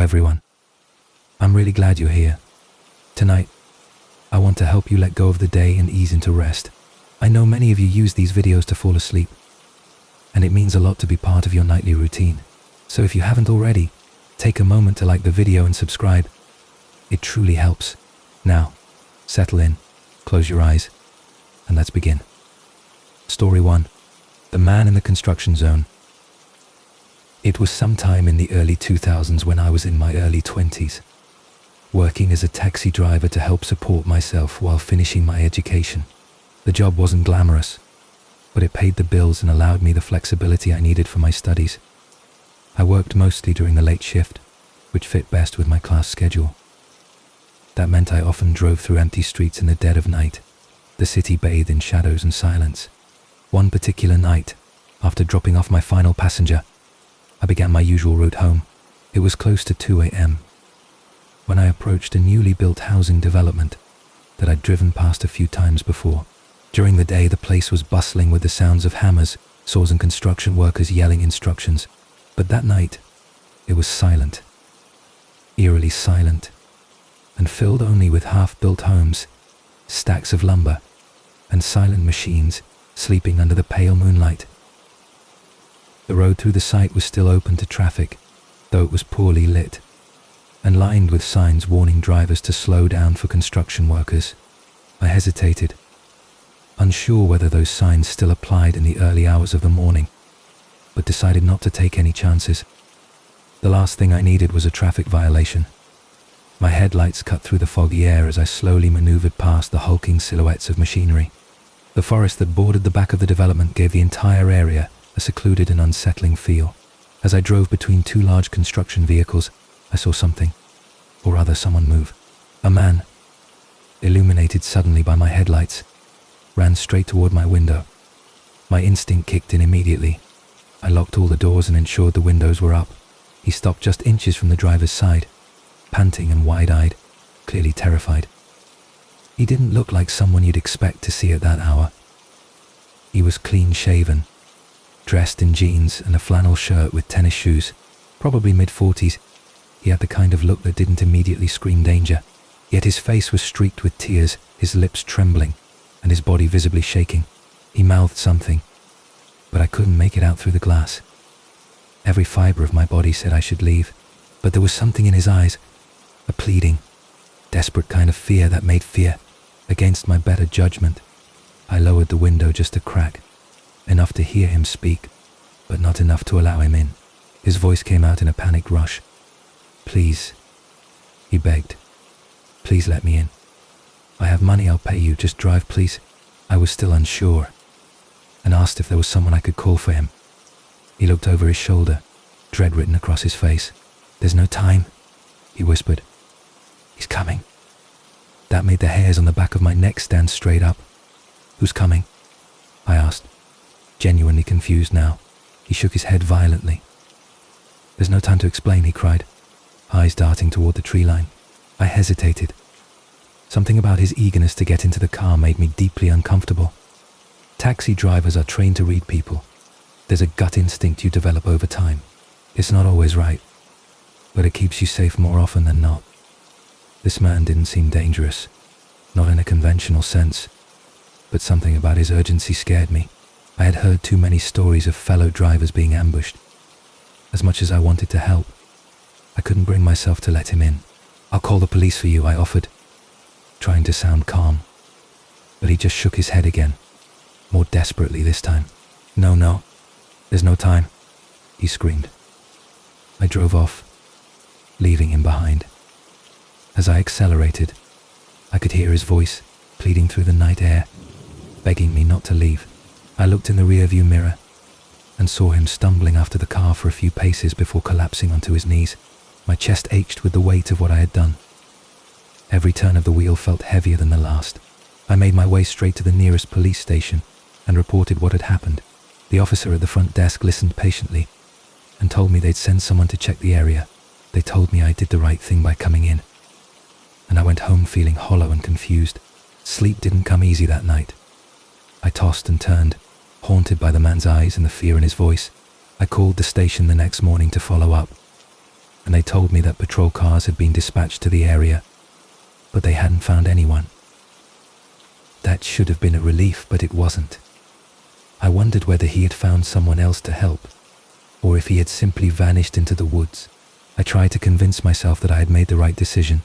everyone. I'm really glad you're here. Tonight, I want to help you let go of the day and ease into rest. I know many of you use these videos to fall asleep, and it means a lot to be part of your nightly routine. So if you haven't already, take a moment to like the video and subscribe. It truly helps. Now, settle in, close your eyes, and let's begin. Story 1. The Man in the Construction Zone. It was sometime in the early 2000s when I was in my early 20s, working as a taxi driver to help support myself while finishing my education. The job wasn't glamorous, but it paid the bills and allowed me the flexibility I needed for my studies. I worked mostly during the late shift, which fit best with my class schedule. That meant I often drove through empty streets in the dead of night, the city bathed in shadows and silence. One particular night, after dropping off my final passenger, I began my usual route home. It was close to 2 a.m. when I approached a newly built housing development that I'd driven past a few times before. During the day, the place was bustling with the sounds of hammers, saws and construction workers yelling instructions. But that night, it was silent, eerily silent, and filled only with half-built homes, stacks of lumber, and silent machines sleeping under the pale moonlight. The road through the site was still open to traffic, though it was poorly lit, and lined with signs warning drivers to slow down for construction workers. I hesitated, unsure whether those signs still applied in the early hours of the morning, but decided not to take any chances. The last thing I needed was a traffic violation. My headlights cut through the foggy air as I slowly maneuvered past the hulking silhouettes of machinery. The forest that bordered the back of the development gave the entire area a secluded and unsettling feel. As I drove between two large construction vehicles, I saw something, or rather someone move. A man, illuminated suddenly by my headlights, ran straight toward my window. My instinct kicked in immediately. I locked all the doors and ensured the windows were up. He stopped just inches from the driver's side, panting and wide-eyed, clearly terrified. He didn't look like someone you'd expect to see at that hour. He was clean-shaven, dressed in jeans and a flannel shirt with tennis shoes, probably mid-40s. He had the kind of look that didn't immediately scream danger, yet his face was streaked with tears, his lips trembling, and his body visibly shaking. He mouthed something, but I couldn't make it out through the glass. Every fiber of my body said I should leave, but there was something in his eyes, a pleading, desperate kind of fear that made fear against my better judgment. I lowered the window just a crack, enough to hear him speak, but not enough to allow him in. His voice came out in a panicked rush. "Please," he begged. "Please let me in. I have money, I'll pay you, just drive, please." I was still unsure, and asked if there was someone I could call for him. He looked over his shoulder, dread written across his face. "There's no time," he whispered. "He's coming." That made the hairs on the back of my neck stand straight up. "Who's coming?" I asked, genuinely confused now. He shook his head violently. "There's no time to explain," he cried, eyes darting toward the tree line. I hesitated. Something about his eagerness to get into the car made me deeply uncomfortable. Taxi drivers are trained to read people. There's a gut instinct you develop over time. It's not always right, but it keeps you safe more often than not. This man didn't seem dangerous, not in a conventional sense, but something about his urgency scared me. I had heard too many stories of fellow drivers being ambushed. As much as I wanted to help, I couldn't bring myself to let him in. "I'll call the police for you," I offered, trying to sound calm. But he just shook his head again, more desperately this time. No, there's no time," he screamed. I drove off, leaving him behind. As I accelerated, I could hear his voice pleading through the night air, begging me not to leave. I looked in the rearview mirror and saw him stumbling after the car for a few paces before collapsing onto his knees. My chest ached with the weight of what I had done. Every turn of the wheel felt heavier than the last. I made my way straight to the nearest police station and reported what had happened. The officer at the front desk listened patiently and told me they'd send someone to check the area. They told me I did the right thing by coming in, and I went home feeling hollow and confused. Sleep didn't come easy that night. I tossed and turned, haunted by the man's eyes and the fear in his voice. I called the station the next morning to follow up, and they told me that patrol cars had been dispatched to the area, but they hadn't found anyone. That should have been a relief, but it wasn't. I wondered whether he had found someone else to help, or if he had simply vanished into the woods. I tried to convince myself that I had made the right decision,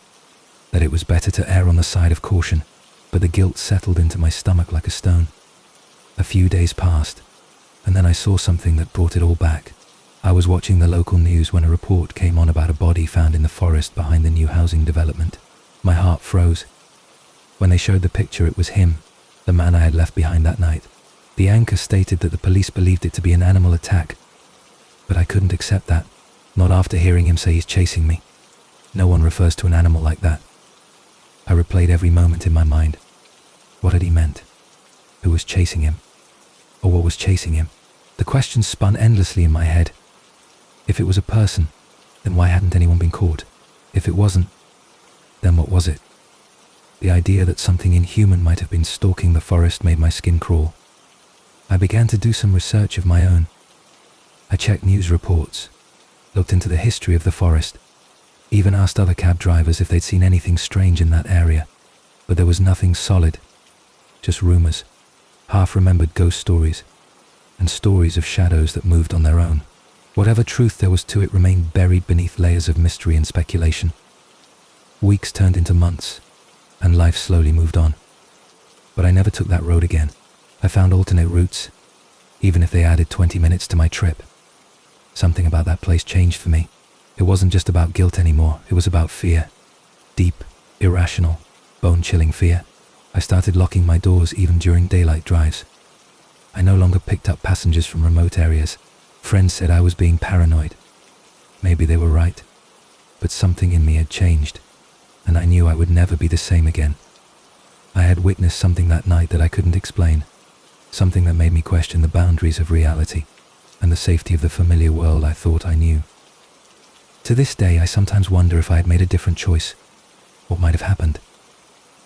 that it was better to err on the side of caution, but the guilt settled into my stomach like a stone. A few days passed, and then I saw something that brought it all back. I was watching the local news when a report came on about a body found in the forest behind the new housing development. My heart froze. When they showed the picture, it was him, the man I had left behind that night. The anchor stated that the police believed it to be an animal attack, but I couldn't accept that, not after hearing him say he's chasing me. No one refers to an animal like that. I replayed every moment in my mind. What had he meant? Who was chasing him? Or what was chasing him? The questions spun endlessly in my head. If it was a person, then why hadn't anyone been caught? If it wasn't, then what was it? The idea that something inhuman might have been stalking the forest made my skin crawl. I began to do some research of my own. I checked news reports, looked into the history of the forest, even asked other cab drivers if they'd seen anything strange in that area, but there was nothing solid, just rumors, half-remembered ghost stories, and stories of shadows that moved on their own. Whatever truth there was to it remained buried beneath layers of mystery and speculation. Weeks turned into months, and life slowly moved on. But I never took that road again. I found alternate routes, even if they added 20 minutes to my trip. Something about that place changed for me. It wasn't just about guilt anymore, it was about fear. Deep, irrational, bone-chilling fear. I started locking my doors even during daylight drives. I no longer picked up passengers from remote areas. Friends said I was being paranoid. Maybe they were right, but something in me had changed, and I knew I would never be the same again. I had witnessed something that night that I couldn't explain, something that made me question the boundaries of reality and the safety of the familiar world I thought I knew. To this day, I sometimes wonder if I had made a different choice. What might have happened?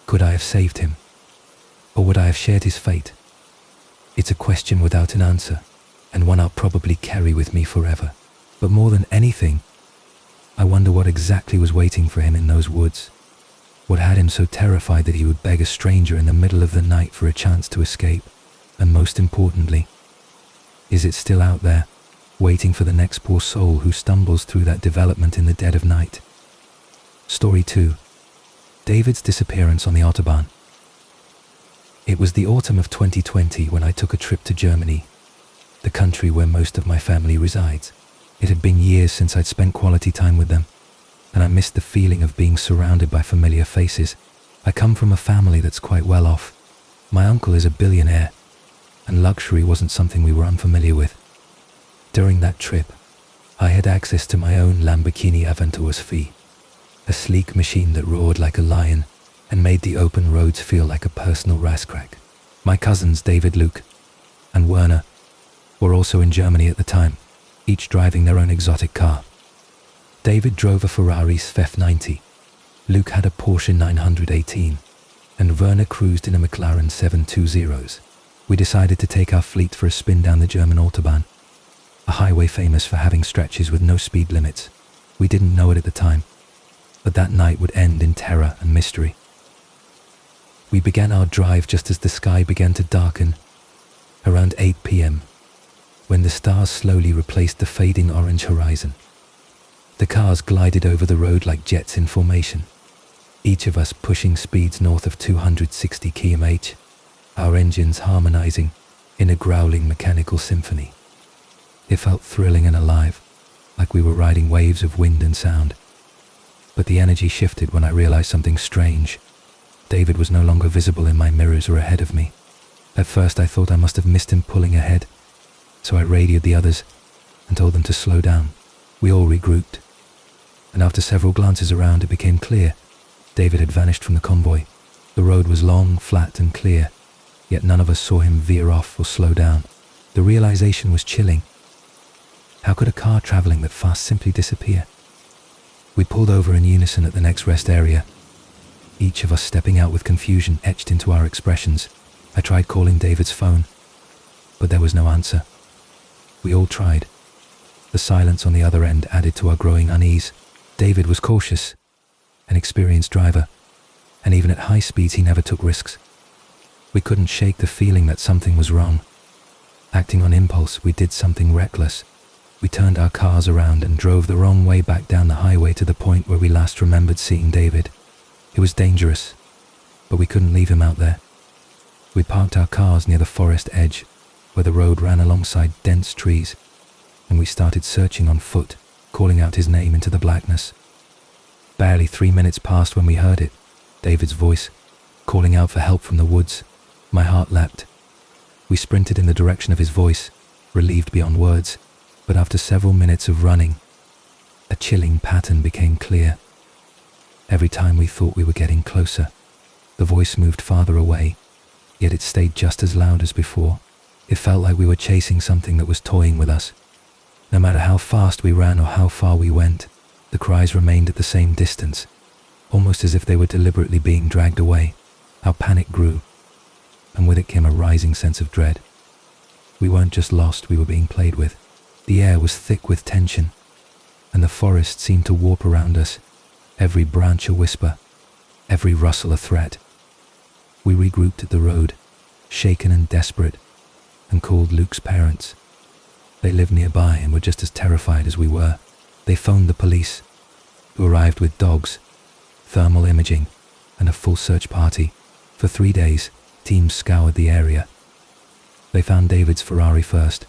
Could I have saved him? Or would I have shared his fate? It's a question without an answer, and one I'll probably carry with me forever. But more than anything, I wonder what exactly was waiting for him in those woods. What had him so terrified that he would beg a stranger in the middle of the night for a chance to escape? And most importantly, is it still out there, waiting for the next poor soul who stumbles through that development in the dead of night? Story 2. David's disappearance on the Autobahn. It was the autumn of 2020 when I took a trip to Germany, the country where most of my family resides. It had been years since I'd spent quality time with them, and I missed the feeling of being surrounded by familiar faces. I come from a family that's quite well off. My uncle is a billionaire, and luxury wasn't something we were unfamiliar with. During that trip, I had access to my own Lamborghini Aventador SV, a sleek machine that roared like a lion and made the open roads feel like a personal racetrack. My cousins David, Luke, and Werner were also in Germany at the time, each driving their own exotic car. David drove a Ferrari Sfef 90, Luke had a Porsche 918, and Werner cruised in a McLaren 720s. We decided to take our fleet for a spin down the German Autobahn, a highway famous for having stretches with no speed limits. We didn't know it at the time, but that night would end in terror and mystery. We began our drive just as the sky began to darken, around 8 p.m., when the stars slowly replaced the fading orange horizon. The cars glided over the road like jets in formation, each of us pushing speeds north of 260 km/h, our engines harmonizing in a growling mechanical symphony. It felt thrilling and alive, like we were riding waves of wind and sound. But the energy shifted when I realized something strange. David was no longer visible in my mirrors or ahead of me. At first I thought I must have missed him pulling ahead, so I radioed the others and told them to slow down. We all regrouped, and after several glances around it became clear David had vanished from the convoy. The road was long, flat and clear, yet none of us saw him veer off or slow down. The realization was chilling. How could a car traveling that fast simply disappear? We pulled over in unison at the next rest area, each of us stepping out with confusion etched into our expressions. I tried calling David's phone, but there was no answer. We all tried. The silence on the other end added to our growing unease. David was cautious, an experienced driver, and even at high speeds he never took risks. We couldn't shake the feeling that something was wrong. Acting on impulse, we did something reckless. We turned our cars around and drove the wrong way back down the highway to the point where we last remembered seeing David. It was dangerous, but we couldn't leave him out there. We parked our cars near the forest edge, where the road ran alongside dense trees, and we started searching on foot, calling out his name into the blackness. Barely 3 minutes passed when we heard it, David's voice, calling out for help from the woods. My heart leapt. We sprinted in the direction of his voice, relieved beyond words, but after several minutes of running, a chilling pattern became clear. Every time we thought we were getting closer, the voice moved farther away, yet it stayed just as loud as before. It felt like we were chasing something that was toying with us. No matter how fast we ran or how far we went, the cries remained at the same distance, almost as if they were deliberately being dragged away. Our panic grew, and with it came a rising sense of dread. We weren't just lost, we were being played with. The air was thick with tension, and the forest seemed to warp around us, every branch a whisper, every rustle a threat. We regrouped at the road, shaken and desperate, and called Luke's parents. They lived nearby and were just as terrified as we were. They phoned the police, who arrived with dogs, thermal imaging, and a full search party. For 3 days, teams scoured the area. They found David's Ferrari first.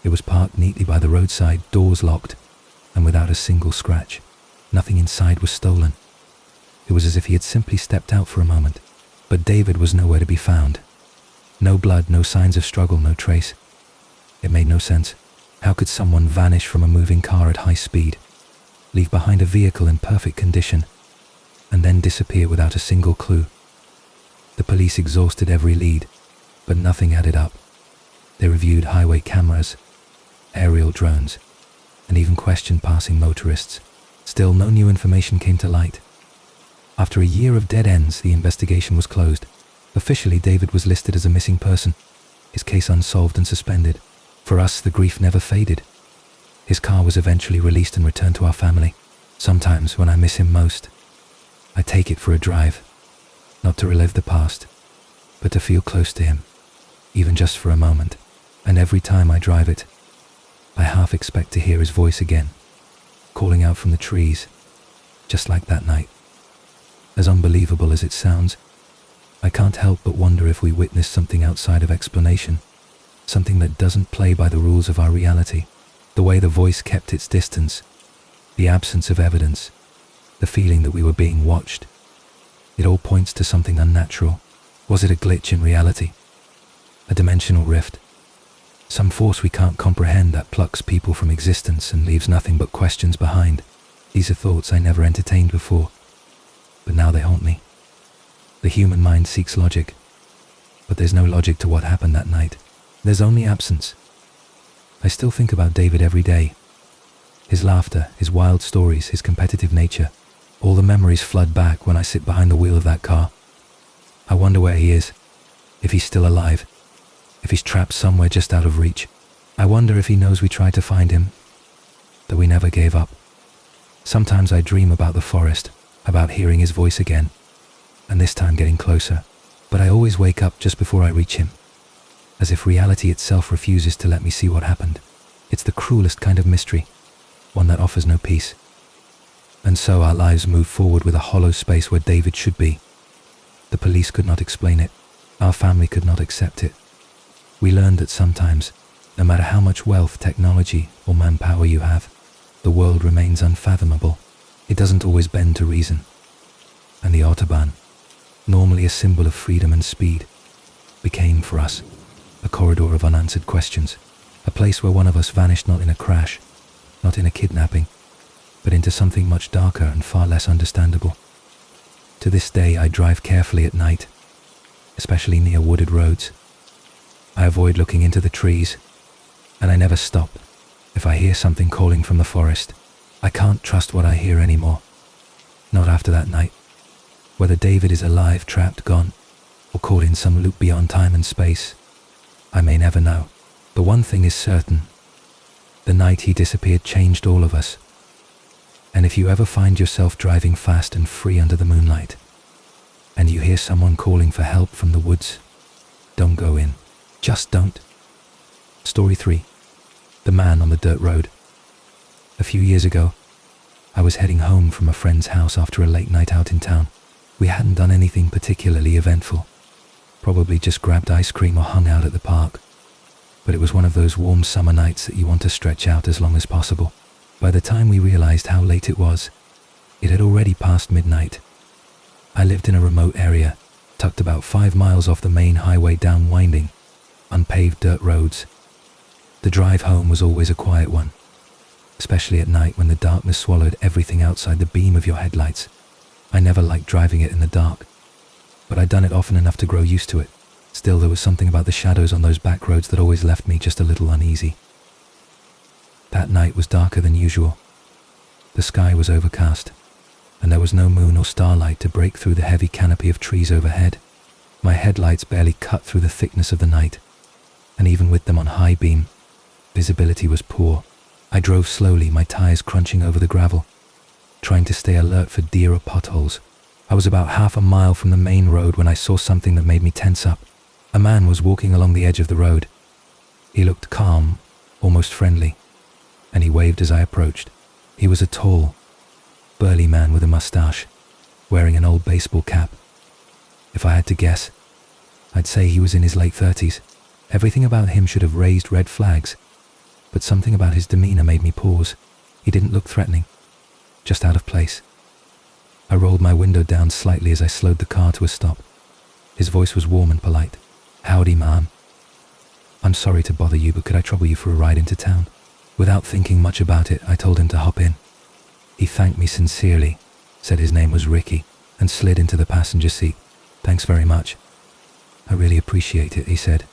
It was parked neatly by the roadside, doors locked, and without a single scratch. Nothing inside was stolen. It was as if he had simply stepped out for a moment. But David was nowhere to be found. No blood, no signs of struggle, no trace. It made no sense. How could someone vanish from a moving car at high speed, leave behind a vehicle in perfect condition, and then disappear without a single clue? The police exhausted every lead, but nothing added up. They reviewed highway cameras, aerial drones, and even questioned passing motorists. Still, no new information came to light. After a year of dead ends, the investigation was closed. Officially, David was listed as a missing person, his case unsolved and suspended. For us, the grief never faded. His car was eventually released and returned to our family. Sometimes, when I miss him most, I take it for a drive, not to relive the past, but to feel close to him, even just for a moment. And every time I drive it, I half expect to hear his voice again, calling out from the trees, just like that night. As unbelievable as it sounds, I can't help but wonder if we witnessed something outside of explanation, something that doesn't play by the rules of our reality. The way the voice kept its distance, the absence of evidence, the feeling that we were being watched. It all points to something unnatural. Was it a glitch in reality? A dimensional rift? Some force we can't comprehend that plucks people from existence and leaves nothing but questions behind? These are thoughts I never entertained before, but now they haunt me. The human mind seeks logic, but there's no logic to what happened that night. There's only absence. I still think about David every day. His laughter, his wild stories, his competitive nature. All the memories flood back when I sit behind the wheel of that car. I wonder where he is, if he's still alive, if he's trapped somewhere just out of reach. I wonder if he knows we tried to find him, that we never gave up. Sometimes I dream about the forest, about hearing his voice again, and this time getting closer. But I always wake up just before I reach him, as if reality itself refuses to let me see what happened. It's the cruelest kind of mystery, one that offers no peace. And so our lives move forward with a hollow space where David should be. The police could not explain it. Our family could not accept it. We learned that sometimes, no matter how much wealth, technology, or manpower you have, the world remains unfathomable. It doesn't always bend to reason. And the Autobahn, normally a symbol of freedom and speed, became for us a corridor of unanswered questions, a place where one of us vanished not in a crash, not in a kidnapping, but into something much darker and far less understandable. To this day, I drive carefully at night, especially near wooded roads. I avoid looking into the trees, and I never stop if I hear something calling from the forest. I can't trust what I hear anymore, not after that night. Whether David is alive, trapped, gone, or caught in some loop beyond time and space, I may never know. But one thing is certain: the night he disappeared changed all of us. And if you ever find yourself driving fast and free under the moonlight, and you hear someone calling for help from the woods, don't go in. Just don't. Story 3. The Man on the Dirt Road. A few years ago, I was heading home from a friend's house after a late night out in town. We hadn't done anything particularly eventful. Probably just grabbed ice cream or hung out at the park. But it was one of those warm summer nights that you want to stretch out as long as possible. By the time we realized how late it was, it had already passed midnight. I lived in a remote area, tucked about 5 miles off the main highway down winding, unpaved dirt roads. The drive home was always a quiet one, especially at night when the darkness swallowed everything outside the beam of your headlights. I never liked driving it in the dark, but I'd done it often enough to grow used to it. Still, there was something about the shadows on those back roads that always left me just a little uneasy. That night was darker than usual. The sky was overcast, and there was no moon or starlight to break through the heavy canopy of trees overhead. My headlights barely cut through the thickness of the night, and even with them on high beam, visibility was poor. I drove slowly, my tires crunching over the gravel, trying to stay alert for deer or potholes. I was about half a mile from the main road when I saw something that made me tense up. A man was walking along the edge of the road. He looked calm, almost friendly, and he waved as I approached. He was a tall, burly man with a mustache, wearing an old baseball cap. If I had to guess, I'd say he was in his late 30s. Everything about him should have raised red flags, but something about his demeanor made me pause. He didn't look threatening, just out of place. I rolled my window down slightly as I slowed the car to a stop. His voice was warm and polite. "Howdy, ma'am. I'm sorry to bother you, but could I trouble you for a ride into town?" Without thinking much about it, I told him to hop in. He thanked me sincerely, said his name was Ricky, and slid into the passenger seat. "Thanks very much. I really appreciate it," he said,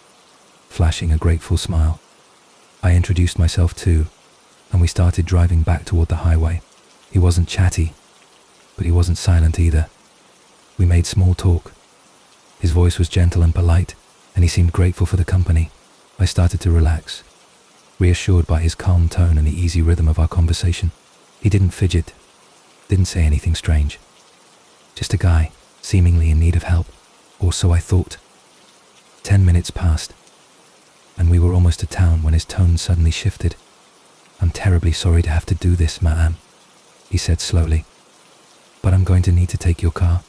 flashing a grateful smile. I introduced myself too, and we started driving back toward the highway. He wasn't chatty, but he wasn't silent either. We made small talk. His voice was gentle and polite, and he seemed grateful for the company. I started to relax, reassured by his calm tone and the easy rhythm of our conversation. He didn't fidget, didn't say anything strange. Just a guy, seemingly in need of help, or so I thought. 10 minutes passed, and we were almost to town when his tone suddenly shifted. "I'm terribly sorry to have to do this, ma'am," he said slowly, "but I'm going to need to take your car."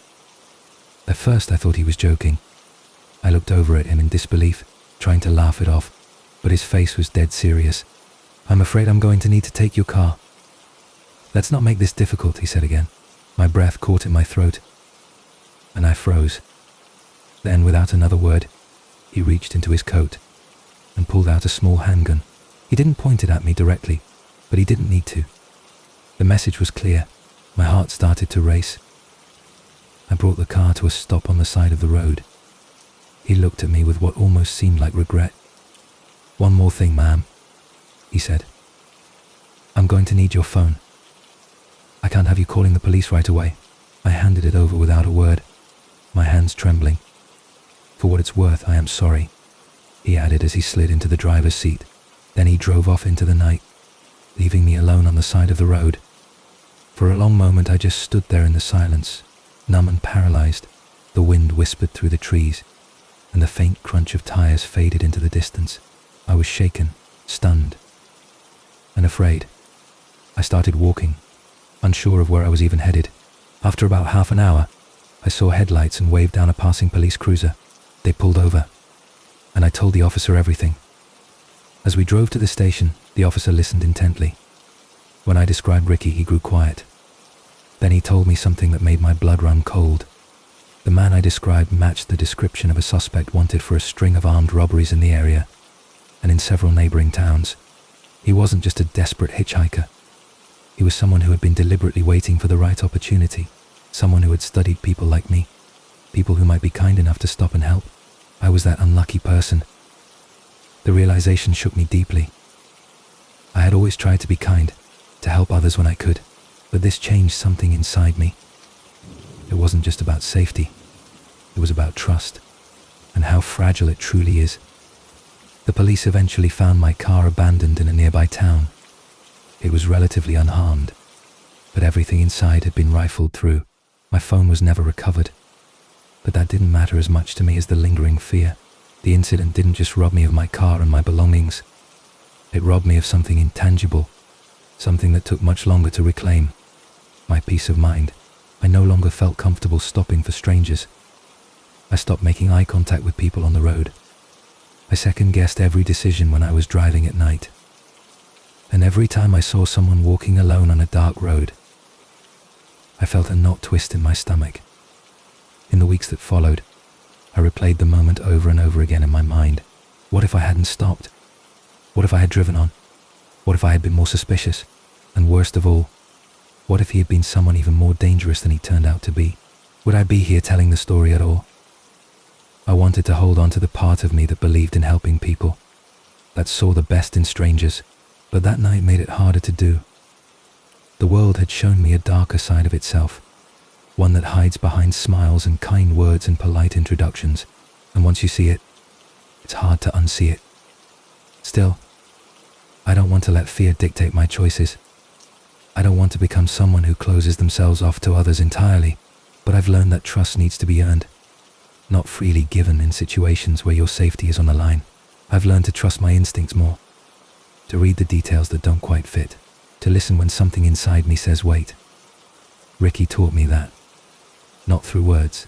At first I thought he was joking. I looked over at him in disbelief, trying to laugh it off, but his face was dead serious. "I'm afraid I'm going to need to take your car." "Let's not make this difficult," he said again. My breath caught in my throat, and I froze. Then, without another word, he reached into his coat and pulled out a small handgun. He didn't point it at me directly, but he didn't need to. The message was clear. My heart started to race. I brought the car to a stop on the side of the road. He looked at me with what almost seemed like regret. "One more thing, ma'am," he said. "I'm going to need your phone. I can't have you calling the police right away." I handed it over without a word, my hands trembling. "For what it's worth, I am sorry," he added as he slid into the driver's seat. Then he drove off into the night, leaving me alone on the side of the road. For a long moment I just stood there in the silence, numb and paralyzed. The wind whispered through the trees, and the faint crunch of tires faded into the distance. I was shaken, stunned, and afraid. I started walking, unsure of where I was even headed. After about half an hour, I saw headlights and waved down a passing police cruiser. They pulled over, and I told the officer everything. As we drove to the station, the officer listened intently. When I described Ricky, he grew quiet. Then he told me something that made my blood run cold. The man I described matched the description of a suspect wanted for a string of armed robberies in the area and in several neighboring towns. He wasn't just a desperate hitchhiker. He was someone who had been deliberately waiting for the right opportunity, someone who had studied people like me, people who might be kind enough to stop and help. I was that unlucky person. The realization shook me deeply. I had always tried to be kind, to help others when I could, but this changed something inside me. It wasn't just about safety. It was about trust, and how fragile it truly is. The police eventually found my car abandoned in a nearby town. It was relatively unharmed, but everything inside had been rifled through. My phone was never recovered. But that didn't matter as much to me as the lingering fear. The incident didn't just rob me of my car and my belongings. It robbed me of something intangible, something that took much longer to reclaim. My peace of mind. I no longer felt comfortable stopping for strangers. I stopped making eye contact with people on the road. I second-guessed every decision when I was driving at night. And every time I saw someone walking alone on a dark road, I felt a knot twist in my stomach. In the weeks that followed, I replayed the moment over and over again in my mind. What if I hadn't stopped? What if I had driven on? What if I had been more suspicious? And worst of all, what if he had been someone even more dangerous than he turned out to be? Would I be here telling the story at all? I wanted to hold on to the part of me that believed in helping people, that saw the best in strangers, but that night made it harder to do. The world had shown me a darker side of itself, one that hides behind smiles and kind words and polite introductions, and once you see it, it's hard to unsee it. Still, I don't want to let fear dictate my choices. I don't want to become someone who closes themselves off to others entirely, but I've learned that trust needs to be earned, not freely given in situations where your safety is on the line. I've learned to trust my instincts more, to read the details that don't quite fit, to listen when something inside me says wait. Ricky taught me that, not through words,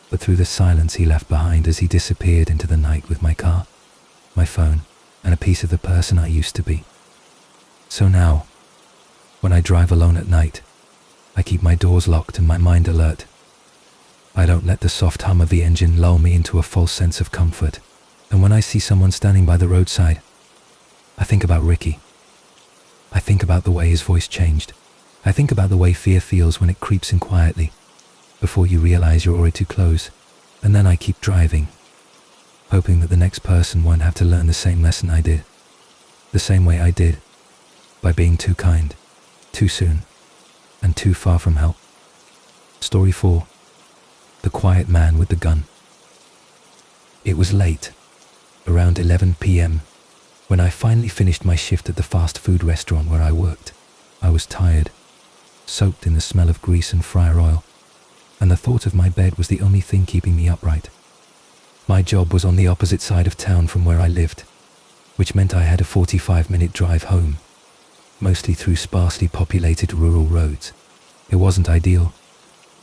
but through the silence he left behind as he disappeared into the night with my car, my phone, and a piece of the person I used to be. So now, when I drive alone at night, I keep my doors locked and my mind alert. I don't let the soft hum of the engine lull me into a false sense of comfort. And when I see someone standing by the roadside, I think about Ricky. I think about the way his voice changed. I think about the way fear feels when it creeps in quietly, before you realize you're already too close. And then I keep driving, hoping that the next person won't have to learn the same lesson I did, the same way I did, by being too kind, too soon, and too far from help. Story 4. The Quiet Man with the Gun. It was late, around 11 p.m, when I finally finished my shift at the fast food restaurant where I worked. I was tired, soaked in the smell of grease and fryer oil, and the thought of my bed was the only thing keeping me upright. My job was on the opposite side of town from where I lived, which meant I had a 45-minute drive home, mostly through sparsely populated rural roads. It wasn't ideal,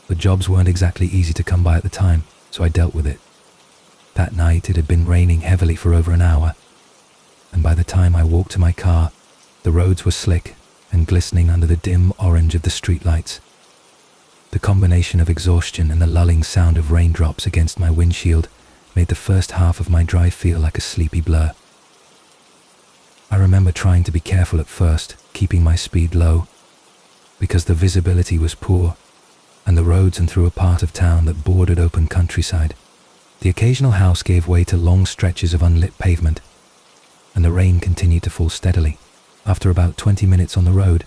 but jobs weren't exactly easy to come by at the time, so I dealt with it. That night it had been raining heavily for over an hour, and by the time I walked to my car, the roads were slick and glistening under the dim orange of the streetlights. The combination of exhaustion and the lulling sound of raindrops against my windshield made the first half of my drive feel like a sleepy blur. I remember trying to be careful at first, keeping my speed low, because the visibility was poor, and the roads and through a part of town that bordered open countryside. The occasional house gave way to long stretches of unlit pavement, and the rain continued to fall steadily. After about 20 minutes on the road,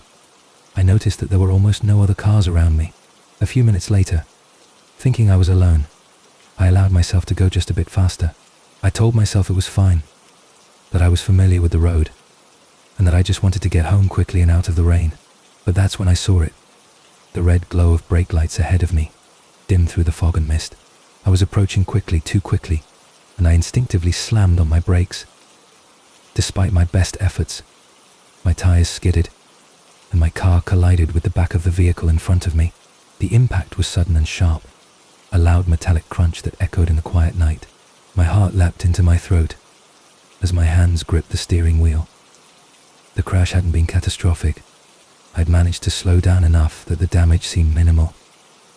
I noticed that there were almost no other cars around me. A few minutes later, thinking I was alone, I allowed myself to go just a bit faster. I told myself it was fine, that I was familiar with the road, and that I just wanted to get home quickly and out of the rain. But that's when I saw it, the red glow of brake lights ahead of me, dim through the fog and mist. I was approaching quickly, too quickly, and I instinctively slammed on my brakes. Despite my best efforts, my tires skidded, and my car collided with the back of the vehicle in front of me. The impact was sudden and sharp, a loud metallic crunch that echoed in the quiet night. My heart leapt into my throat as my hands gripped the steering wheel. The crash hadn't been catastrophic. I'd managed to slow down enough that the damage seemed minimal,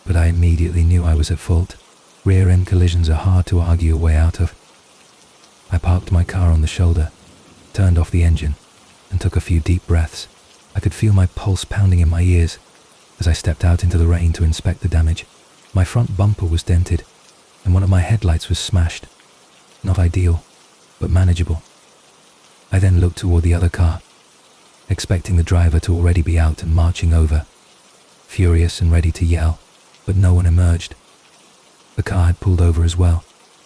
but I immediately knew I was at fault. Rear-end collisions are hard to argue a way out of. I parked my car on the shoulder, turned off the engine, and took a few deep breaths. I could feel my pulse pounding in my ears as I stepped out into the rain to inspect the damage. My front bumper was dented, and one of my headlights was smashed. Not ideal, but manageable. I then looked toward the other car, expecting the driver to already be out and marching over, furious and ready to yell, but no one emerged. The car had pulled over as well,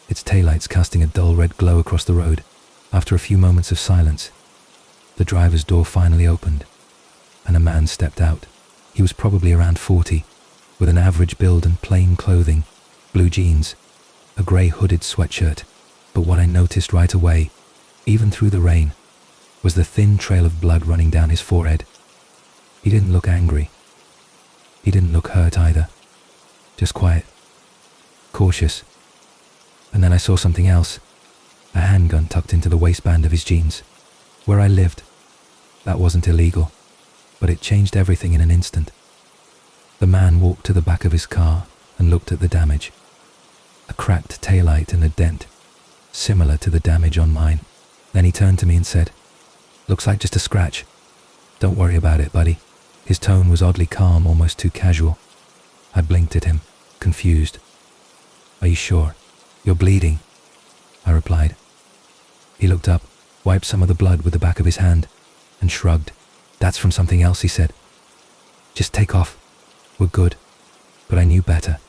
its taillights casting a dull red glow across the road. After a few moments of silence, the driver's door finally opened, and a man stepped out. He was probably around 40, with an average build and plain clothing, blue jeans, a grey hooded sweatshirt. But what I noticed right away, even through the rain, was the thin trail of blood running down his forehead. He didn't look angry. He didn't look hurt either. Just quiet, cautious. And then I saw something else, a handgun tucked into the waistband of his jeans. Where I lived, that wasn't illegal, but it changed everything in an instant. The man walked to the back of his car and looked at the damage. A cracked taillight and a dent, similar to the damage on mine. Then he turned to me and said, "Looks like just a scratch. Don't worry about it, buddy." His tone was oddly calm, almost too casual. I blinked at him, confused. "Are you sure? You're bleeding," I replied. He looked up, wiped some of the blood with the back of his hand, and shrugged. "That's from something else," he said. "Just take off. We're good." But I knew better.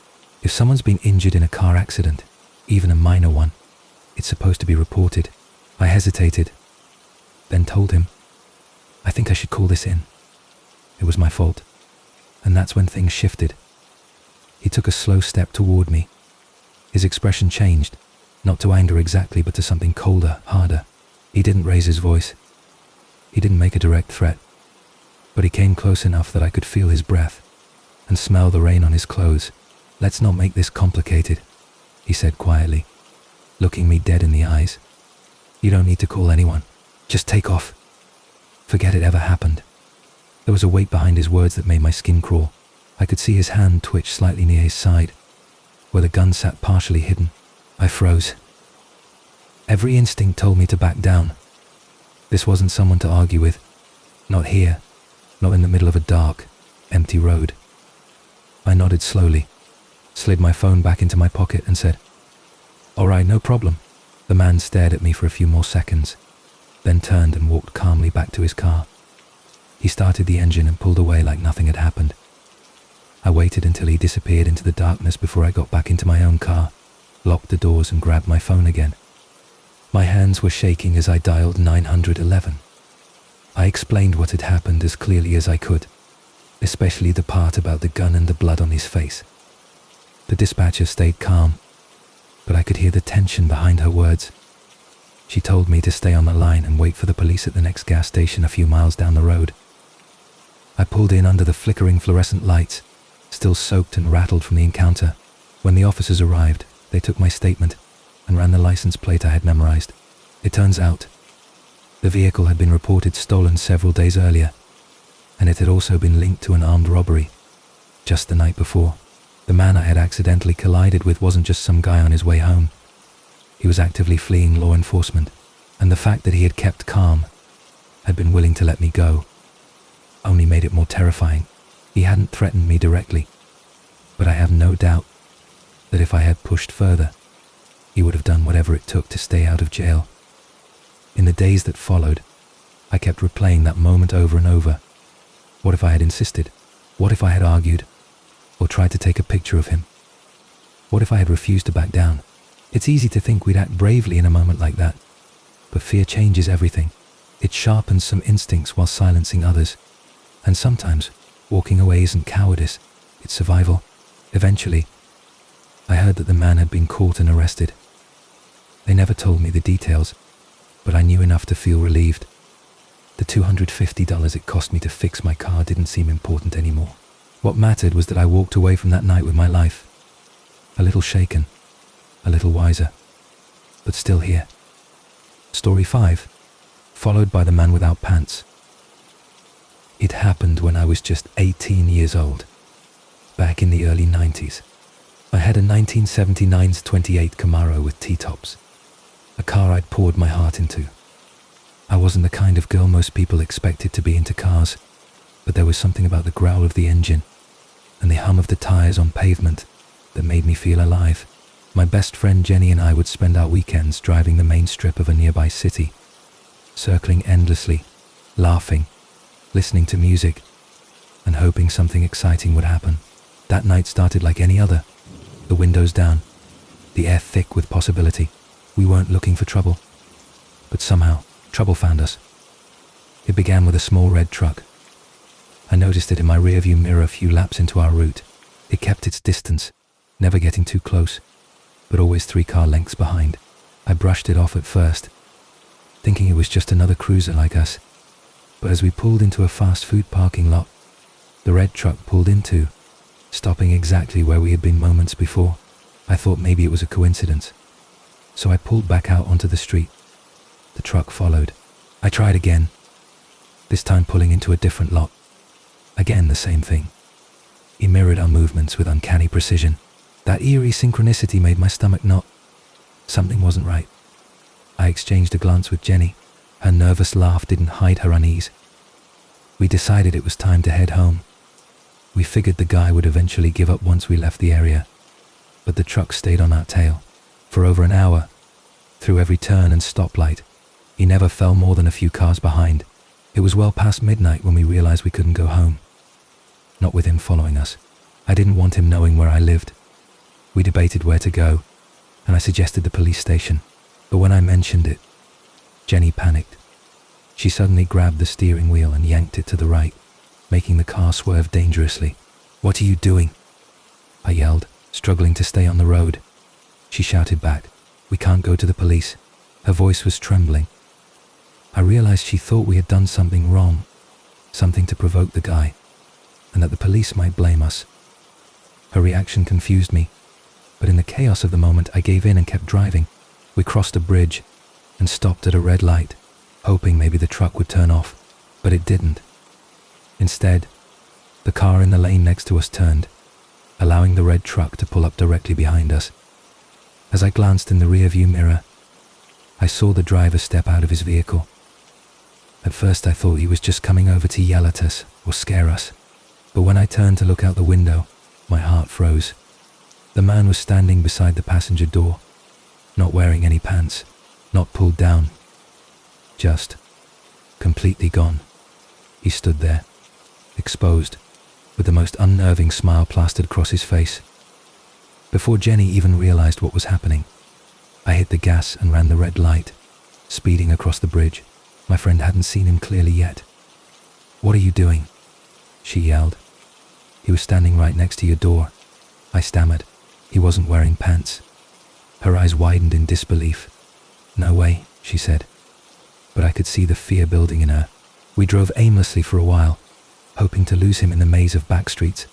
If someone's been injured in a car accident, even a minor one, it's supposed to be reported. I hesitated, then told him, "I think I should call this in." It was my fault. And that's when things shifted. He took a slow step toward me. His expression changed, not to anger exactly, but to something colder, harder. He didn't raise his voice. He didn't make a direct threat. But he came close enough that I could feel his breath and smell the rain on his clothes. "Let's not make this complicated," he said quietly, looking me dead in the eyes. "You don't need to call anyone. Just take off. Forget it ever happened." There was a weight behind his words that made my skin crawl. I could see his hand twitch slightly near his side, where the gun sat partially hidden. I froze. Every instinct told me to back down. This wasn't someone to argue with. Not here. Not in the middle of a dark, empty road. I nodded slowly, slid my phone back into my pocket and said, "All right, no problem." The man stared at me for a few more seconds, then turned and walked calmly back to his car. He started the engine and pulled away like nothing had happened. I waited until he disappeared into the darkness before I got back into my own car, locked the doors and grabbed my phone again. My hands were shaking as I dialed 911. I explained what had happened as clearly as I could, especially the part about the gun and the blood on his face. The dispatcher stayed calm, but I could hear the tension behind her words. She told me to stay on the line and wait for the police at the next gas station a few miles down the road. I pulled in under the flickering fluorescent lights, still soaked and rattled from the encounter. When the officers arrived, they took my statement and ran the license plate I had memorized. It turns out, the vehicle had been reported stolen several days earlier, and it had also been linked to an armed robbery just the night before. The man I had accidentally collided with wasn't just some guy on his way home. He was actively fleeing law enforcement, and the fact that he had kept calm, had been willing to let me go, only made it more terrifying. He hadn't threatened me directly, but I have no doubt that if I had pushed further, he would have done whatever it took to stay out of jail. In the days that followed, I kept replaying that moment over and over. What if I had insisted? What if I had argued? Or tried to take a picture of him? What if I had refused to back down? It's easy to think we'd act bravely in a moment like that, but fear changes everything. It sharpens some instincts while silencing others, and sometimes walking away isn't cowardice, it's survival. Eventually, I heard that the man had been caught and arrested. They never told me the details, but I knew enough to feel relieved. The $250 it cost me to fix my car didn't seem important anymore. What mattered was that I walked away from that night with my life, a little shaken, a little wiser, but still here. Story 5, followed by The Man Without Pants. It happened when I was just 18 years old, back in the early 90s. I had a 1979's 28 Camaro with T-tops, a car I'd poured my heart into. I wasn't the kind of girl most people expected to be into cars, but there was something about the growl of the engine and the hum of the tires on pavement that made me feel alive. My best friend Jenny and I would spend our weekends driving the main strip of a nearby city, circling endlessly, laughing, listening to music, and hoping something exciting would happen. That night started like any other, the windows down, the air thick with possibility. We weren't looking for trouble, but somehow trouble found us. It began with a small red truck, I noticed it in my rearview mirror a few laps into our route. It kept its distance, never getting too close, but always 3 car lengths behind. I brushed it off at first, thinking it was just another cruiser like us. But as we pulled into a fast food parking lot, the red truck pulled in too, stopping exactly where we had been moments before. I thought maybe it was a coincidence, so I pulled back out onto the street. The truck followed. I tried again, this time pulling into a different lot. Again the same thing. He mirrored our movements with uncanny precision. That eerie synchronicity made my stomach knot. Something wasn't right. I exchanged a glance with Jenny. Her nervous laugh didn't hide her unease. We decided it was time to head home. We figured the guy would eventually give up once we left the area, but the truck stayed on our tail. For over an hour, through every turn and stoplight, he never fell more than a few cars behind. It was well past midnight when we realized we couldn't go home. Not with him following us. I didn't want him knowing where I lived. We debated where to go, and I suggested the police station, but when I mentioned it, Jenny panicked. She suddenly grabbed the steering wheel and yanked it to the right, making the car swerve dangerously. "What are you doing?" I yelled, struggling to stay on the road. She shouted back, "We can't go to the police." Her voice was trembling. I realized she thought we had done something wrong, something to provoke the guy, and that the police might blame us. Her reaction confused me, but in the chaos of the moment I gave in and kept driving. We crossed a bridge and stopped at a red light, hoping maybe the truck would turn off, but it didn't. Instead, the car in the lane next to us turned, allowing the red truck to pull up directly behind us. As I glanced in the rearview mirror, I saw the driver step out of his vehicle. At first I thought he was just coming over to yell at us or scare us, but when I turned to look out the window, my heart froze. The man was standing beside the passenger door, not wearing any pants, not pulled down, just completely gone. He stood there, exposed, with the most unnerving smile plastered across his face. Before Jenny even realized what was happening, I hit the gas and ran the red light, speeding across the bridge. My friend hadn't seen him clearly yet. "What are you doing?" she yelled. "He was standing right next to your door," I stammered. "He wasn't wearing pants." Her eyes widened in disbelief. "No way," she said, but I could see the fear building in her. We drove aimlessly for a while, hoping to lose him in the maze of back streets.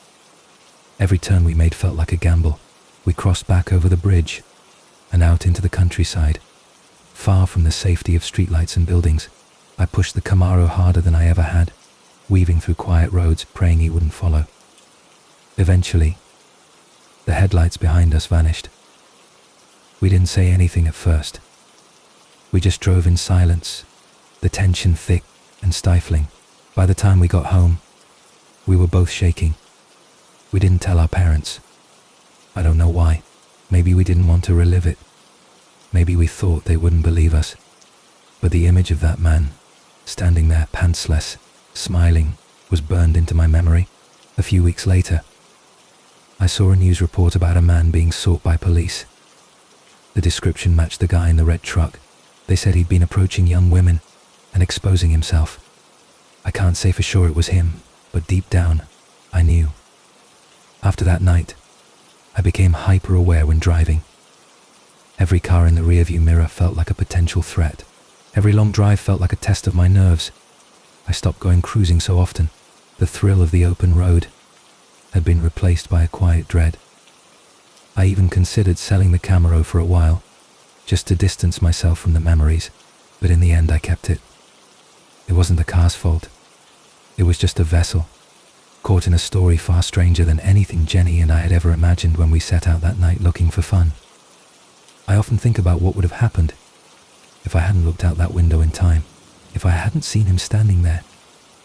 Every turn we made felt like a gamble. We crossed back over the bridge and out into the countryside, far from the safety of streetlights and buildings. I pushed the Camaro harder than I ever had, weaving through quiet roads, praying he wouldn't follow. Eventually, the headlights behind us vanished. We didn't say anything at first. We just drove in silence, the tension thick and stifling. By the time we got home, we were both shaking. We didn't tell our parents. I don't know why. Maybe we didn't want to relive it. Maybe we thought they wouldn't believe us. But the image of that man, standing there pantsless, smiling, was burned into my memory. A few weeks later, I saw a news report about a man being sought by police. The description matched the guy in the red truck. They said he'd been approaching young women and exposing himself. I can't say for sure it was him, but deep down, I knew. After that night, I became hyper-aware when driving. Every car in the rearview mirror felt like a potential threat. Every long drive felt like a test of my nerves. I stopped going cruising so often. The thrill of the open road had been replaced by a quiet dread. I even considered selling the Camaro for a while, just to distance myself from the memories, but in the end I kept it. It wasn't the car's fault. It was just a vessel, caught in a story far stranger than anything Jenny and I had ever imagined when we set out that night looking for fun. I often think about what would have happened if I hadn't looked out that window in time, if I hadn't seen him standing there,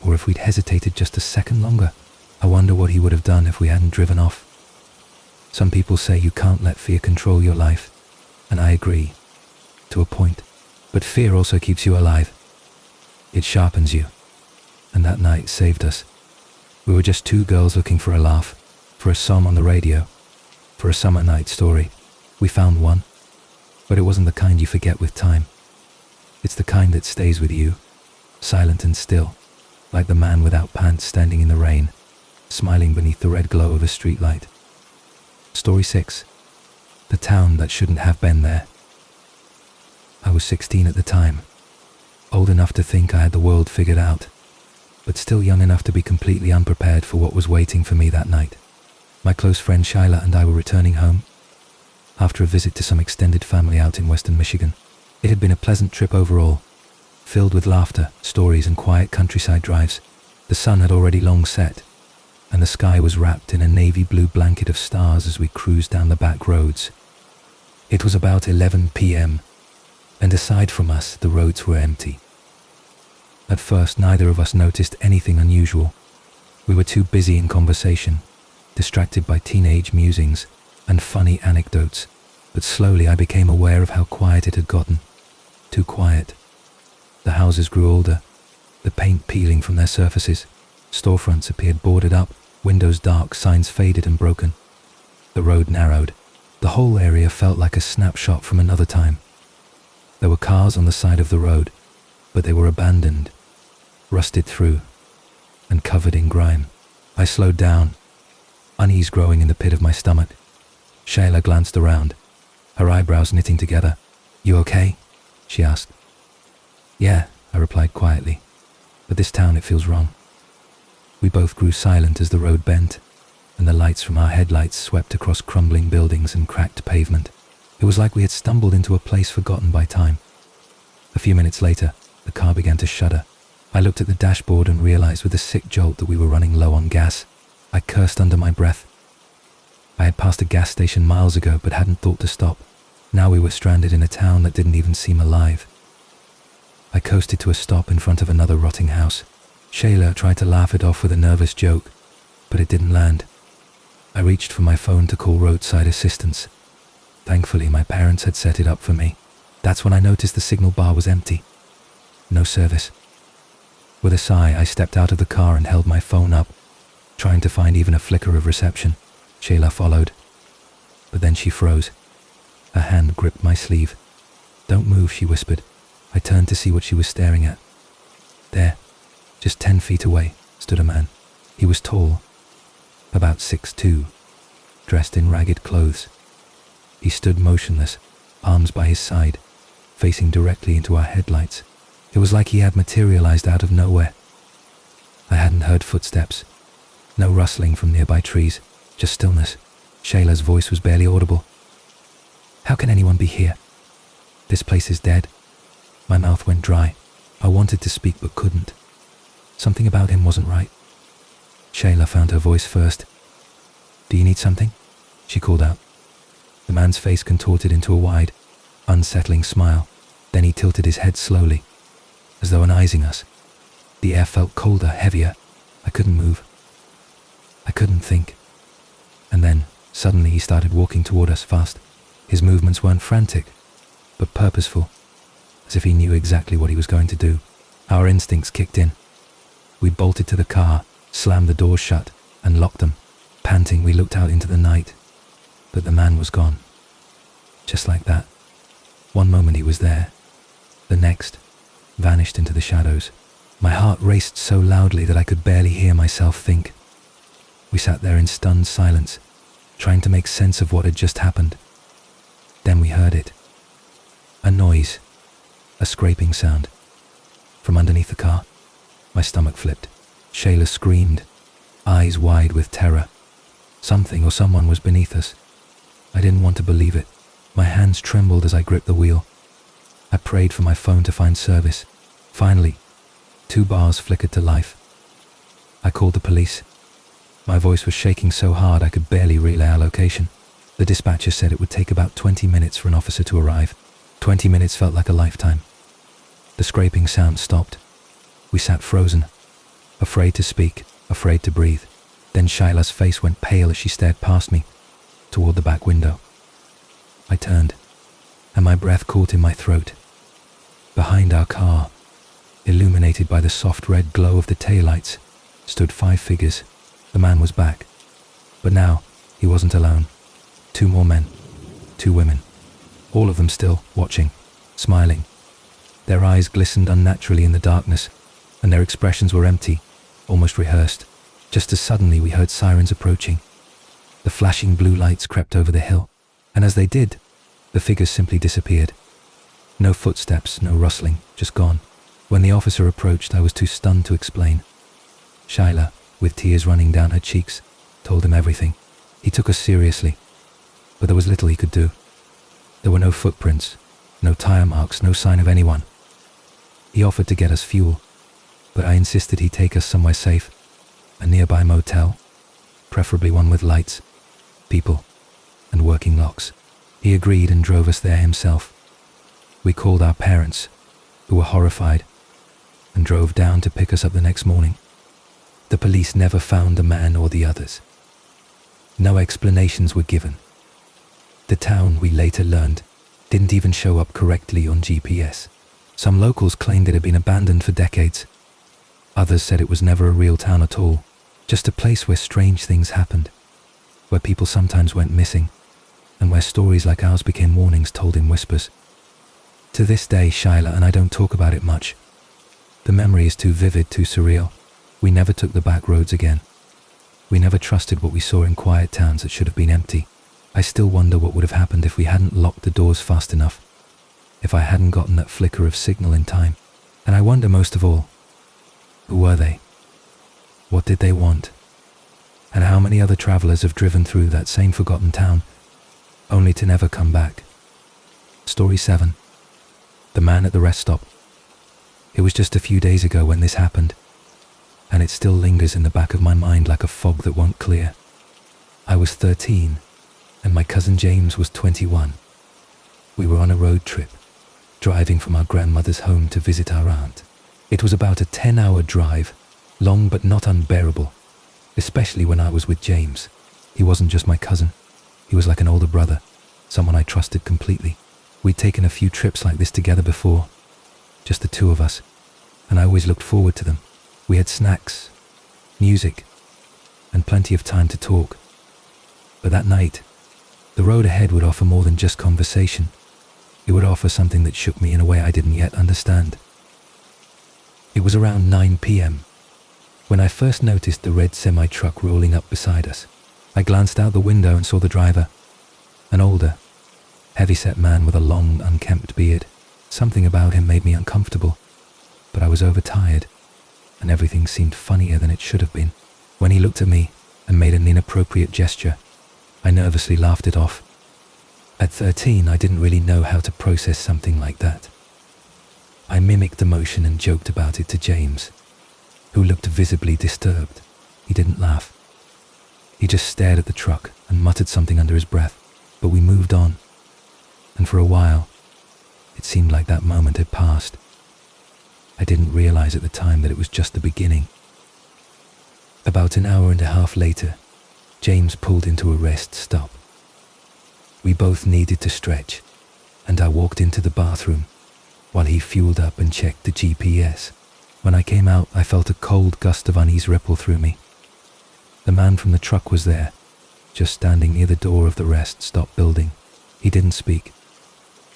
or if we'd hesitated just a second longer. I wonder what he would have done if we hadn't driven off. Some people say you can't let fear control your life, and I agree, to a point. But fear also keeps you alive. It sharpens you, and that night saved us. We were just two girls looking for a laugh, for a song on the radio, for a summer night story. We found one, but it wasn't the kind you forget with time. It's the kind that stays with you, silent and still, like the man without pants standing in the rain, smiling beneath the red glow of a streetlight. Story 6. The town that shouldn't have been there. I was 16 at the time, old enough to think I had the world figured out, but still young enough to be completely unprepared for what was waiting for me that night. My close friend Shyla and I were returning home after a visit to some extended family out in western Michigan. It had been a pleasant trip overall, filled with laughter, stories, and quiet countryside drives. The sun had already long set, and the sky was wrapped in a navy blue blanket of stars as we cruised down the back roads. It was about 11 p.m., and aside from us, the roads were empty. At first, neither of us noticed anything unusual. We were too busy in conversation, distracted by teenage musings and funny anecdotes, but slowly I became aware of how quiet it had gotten. Too quiet. The houses grew older, the paint peeling from their surfaces. Storefronts appeared boarded up, windows dark, signs faded and broken. The road narrowed. The whole area felt like a snapshot from another time. There were cars on the side of the road, but they were abandoned, rusted through, and covered in grime. I slowed down, unease growing in the pit of my stomach. Shayla glanced around, her eyebrows knitting together. "You okay?" she asked. "Yeah," I replied quietly, "but this town, it feels wrong." We both grew silent as the road bent, and the lights from our headlights swept across crumbling buildings and cracked pavement. It was like we had stumbled into a place forgotten by time. A few minutes later, the car began to shudder. I looked at the dashboard and realized with a sick jolt that we were running low on gas. I cursed under my breath. I had passed a gas station miles ago but hadn't thought to stop. Now we were stranded in a town that didn't even seem alive. I coasted to a stop in front of another rotting house. Shayla tried to laugh it off with a nervous joke, but it didn't land. I reached for my phone to call roadside assistance. Thankfully, my parents had set it up for me. That's when I noticed the signal bar was empty. No service. With a sigh, I stepped out of the car and held my phone up, trying to find even a flicker of reception. Shayla followed, but then she froze. Her hand gripped my sleeve. "Don't move," she whispered. I turned to see what she was staring at. There, just 10 feet away, stood a man. He was tall, about 6'2", dressed in ragged clothes. He stood motionless, arms by his side, facing directly into our headlights. It was like he had materialized out of nowhere. I hadn't heard footsteps, no rustling from nearby trees, just stillness. Shayla's voice was barely audible. "How can anyone be here? This place is dead." My mouth went dry. I wanted to speak but couldn't. Something about him wasn't right. Shayla found her voice first. "Do you need something?" she called out. The man's face contorted into a wide, unsettling smile. Then he tilted his head slowly, as though uneasing us. The air felt colder, heavier. I couldn't move. I couldn't think. And then, suddenly he started walking toward us fast. His movements weren't frantic, but purposeful, as if he knew exactly what he was going to do. Our instincts kicked in. We bolted to the car, slammed the doors shut, and locked them. Panting, we looked out into the night, but the man was gone. Just like that. One moment he was there, the next, vanished into the shadows. My heart raced so loudly that I could barely hear myself think. We sat there in stunned silence, trying to make sense of what had just happened. Then we heard it. A noise, a scraping sound. From underneath the car, my stomach flipped. Shayla screamed, eyes wide with terror. Something or someone was beneath us. I didn't want to believe it. My hands trembled as I gripped the wheel. I prayed for my phone to find service. Finally, 2 bars flickered to life. I called the police. My voice was shaking so hard I could barely relay our location. The dispatcher said it would take about 20 minutes for an officer to arrive. 20 minutes felt like a lifetime. The scraping sound stopped. We sat frozen, afraid to speak, afraid to breathe. Then Shayla's face went pale as she stared past me, toward the back window. I turned, and my breath caught in my throat. Behind our car, illuminated by the soft red glow of the taillights, stood 5 figures. The man was back, but now he wasn't alone. 2 more men, 2 women, all of them still watching, smiling. Their eyes glistened unnaturally in the darkness, and their expressions were empty, almost rehearsed, just as suddenly we heard sirens approaching. The flashing blue lights crept over the hill, and as they did, the figures simply disappeared. No footsteps, no rustling, just gone. When the officer approached, I was too stunned to explain. Shyla, with tears running down her cheeks, told him everything. He took us seriously, but there was little he could do. There were no footprints, no tire marks, no sign of anyone. He offered to get us fuel, but I insisted he take us somewhere safe, a nearby motel, preferably one with lights, people, and working locks. He agreed and drove us there himself. We called our parents, who were horrified, and drove down to pick us up the next morning. The police never found the man or the others. No explanations were given. The town, we later learned, didn't even show up correctly on GPS. Some locals claimed it had been abandoned for decades. Others said it was never a real town at all, just a place where strange things happened, where people sometimes went missing, and where stories like ours became warnings told in whispers. To this day, Shyla and I don't talk about it much. The memory is too vivid, too surreal. We never took the back roads again. We never trusted what we saw in quiet towns that should have been empty. I still wonder what would have happened if we hadn't locked the doors fast enough, if I hadn't gotten that flicker of signal in time. And I wonder most of all, who were they? What did they want? And how many other travelers have driven through that same forgotten town, only to never come back? Story 7. The man at the rest stop. It was just a few days ago when this happened, and it still lingers in the back of my mind like a fog that won't clear. I was 13, and my cousin James was 21. We were on a road trip, driving from our grandmother's home to visit our aunt. It was about a 10-hour drive, long but not unbearable, especially when I was with James. He wasn't just my cousin. He was like an older brother, someone I trusted completely. We'd taken a few trips like this together before, just the two of us, and I always looked forward to them. We had snacks, music, and plenty of time to talk. But that night, the road ahead would offer more than just conversation. It would offer something that shook me in a way I didn't yet understand. It was around 9 p.m. when I first noticed the red semi-truck rolling up beside us. I glanced out the window and saw the driver, an older, heavy-set man with a long, unkempt beard. Something about him made me uncomfortable, but I was overtired, and everything seemed funnier than it should have been. When he looked at me and made an inappropriate gesture, I nervously laughed it off. At 13, I didn't really know how to process something like that. I mimicked the motion and joked about it to James, who looked visibly disturbed. He didn't laugh. He just stared at the truck and muttered something under his breath, but we moved on. And for a while, it seemed like that moment had passed. I didn't realize at the time that it was just the beginning. About an hour and a half later, James pulled into a rest stop. We both needed to stretch, and I walked into the bathroom while he fueled up and checked the GPS. When I came out, I felt a cold gust of unease ripple through me. The man from the truck was there, just standing near the door of the rest stop building. He didn't speak.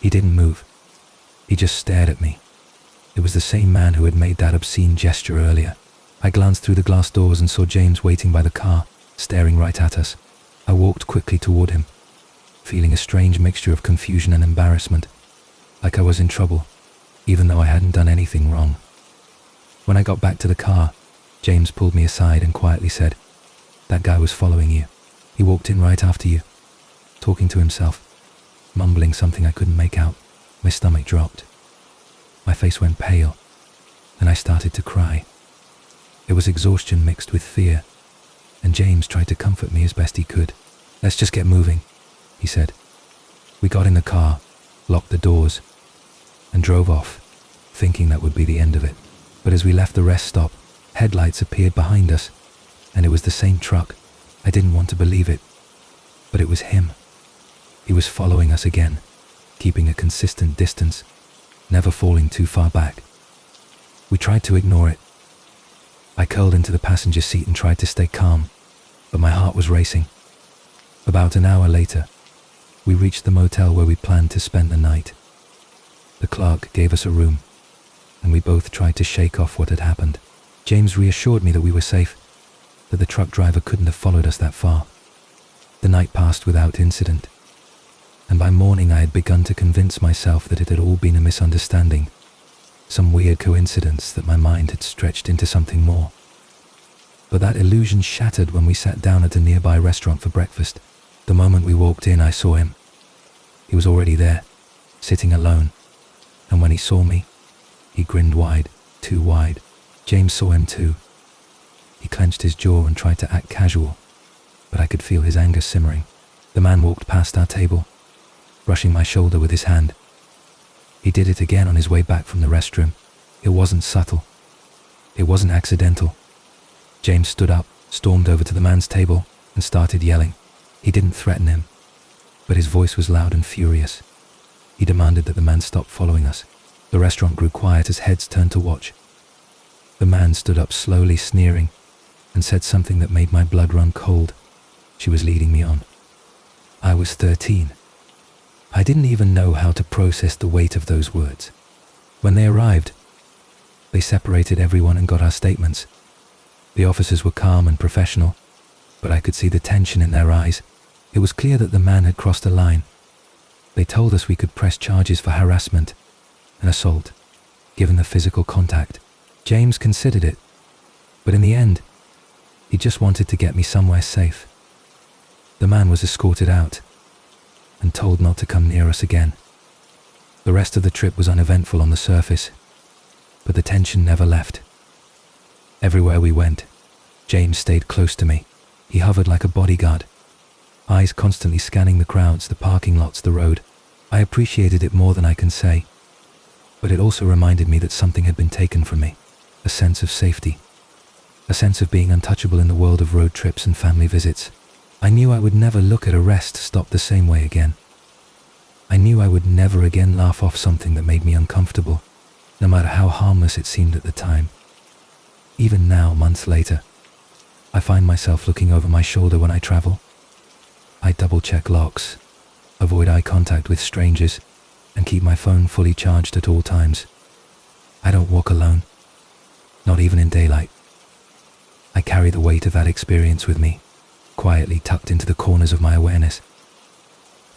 He didn't move. He just stared at me. It was the same man who had made that obscene gesture earlier. I glanced through the glass doors and saw James waiting by the car, staring right at us. I walked quickly toward him, feeling a strange mixture of confusion and embarrassment, like I was in trouble, even though I hadn't done anything wrong. When I got back to the car, James pulled me aside and quietly said, "That guy was following you. He walked in right after you," talking to himself, mumbling something I couldn't make out. My stomach dropped. My face went pale, and I started to cry. It was exhaustion mixed with fear, and James tried to comfort me as best he could. "Let's just get moving," he said. We got in the car, locked the doors, and drove off, thinking that would be the end of it. But as we left the rest stop, headlights appeared behind us, and it was the same truck. I didn't want to believe it, but it was him. He was following us again, keeping a consistent distance, never falling too far back. We tried to ignore it. I curled into the passenger seat and tried to stay calm, but my heart was racing. About an hour later, we reached the motel where we planned to spend the night. The clerk gave us a room, and we both tried to shake off what had happened. James reassured me that we were safe, that the truck driver couldn't have followed us that far. The night passed without incident, and by morning I had begun to convince myself that it had all been a misunderstanding, some weird coincidence that my mind had stretched into something more. But that illusion shattered when we sat down at a nearby restaurant for breakfast. The moment we walked in, I saw him. He was already there, sitting alone, and when he saw me, he grinned wide, too wide. James saw him too. He clenched his jaw and tried to act casual, but I could feel his anger simmering. The man walked past our table, brushing my shoulder with his hand. He did it again on his way back from the restroom. It wasn't subtle. It wasn't accidental. James stood up, stormed over to the man's table, and started yelling. He didn't threaten him, but his voice was loud and furious. He demanded that the man stop following us. The restaurant grew quiet as heads turned to watch. The man stood up slowly, sneering, and said something that made my blood run cold. She was leading me on. I was 13. I didn't even know how to process the weight of those words. When they arrived, they separated everyone and got our statements. The officers were calm and professional, but I could see the tension in their eyes. It was clear that the man had crossed a line. They told us we could press charges for harassment and assault, given the physical contact. James considered it, but in the end, he just wanted to get me somewhere safe. The man was escorted out and told not to come near us again. The rest of the trip was uneventful on the surface, but the tension never left. Everywhere we went, James stayed close to me. He hovered like a bodyguard, eyes constantly scanning the crowds, the parking lots, the road. I appreciated it more than I can say, but it also reminded me that something had been taken from me, a sense of safety, a sense of being untouchable in the world of road trips and family visits. I knew I would never look at a rest stop the same way again. I knew I would never again laugh off something that made me uncomfortable, no matter how harmless it seemed at the time. Even now, months later, I find myself looking over my shoulder when I travel. I double-check locks, avoid eye contact with strangers, and keep my phone fully charged at all times. I don't walk alone, not even in daylight. I carry the weight of that experience with me, quietly tucked into the corners of my awareness.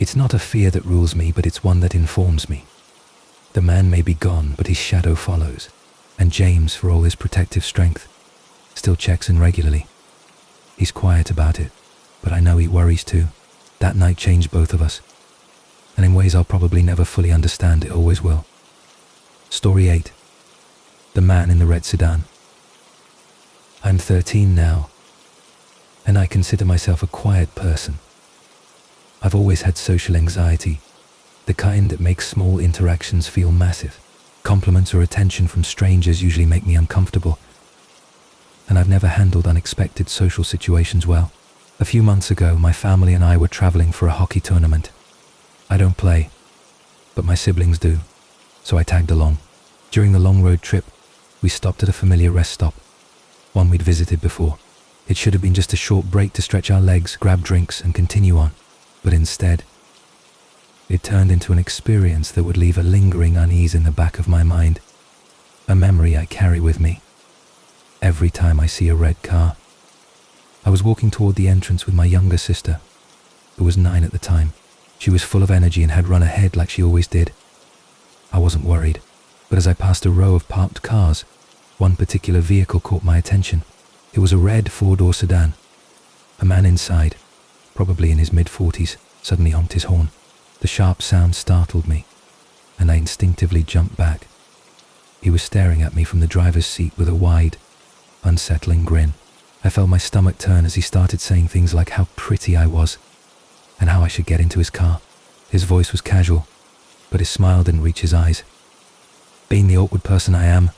It's not a fear that rules me, but it's one that informs me. The man may be gone, but his shadow follows, and James, for all his protective strength, still checks in regularly. He's quiet about it, but I know he worries too. That night changed both of us, and in ways I'll probably never fully understand. It always will. Story 8. The man in the red sedan. I'm 13 now, and I consider myself a quiet person. I've always had social anxiety, the kind that makes small interactions feel massive. Compliments or attention from strangers usually make me uncomfortable, and I've never handled unexpected social situations well. A few months ago, my family and I were traveling for a hockey tournament. I don't play, but my siblings do, so I tagged along. During the long road trip, we stopped at a familiar rest stop, one we'd visited before. It should have been just a short break to stretch our legs, grab drinks, and continue on, but instead, it turned into an experience that would leave a lingering unease in the back of my mind, a memory I carry with me every time I see a red car. I was walking toward the entrance with my younger sister, who was 9 at the time. She was full of energy and had run ahead like she always did. I wasn't worried, but as I passed a row of parked cars, one particular vehicle caught my attention. It was a red 4-door sedan. A man inside, probably in his mid-40s, suddenly honked his horn. The sharp sound startled me, and I instinctively jumped back. He was staring at me from the driver's seat with a wide, unsettling grin. I felt my stomach turn as he started saying things like how pretty I was, and how I should get into his car. His voice was casual, but his smile didn't reach his eyes. Being the awkward person I am,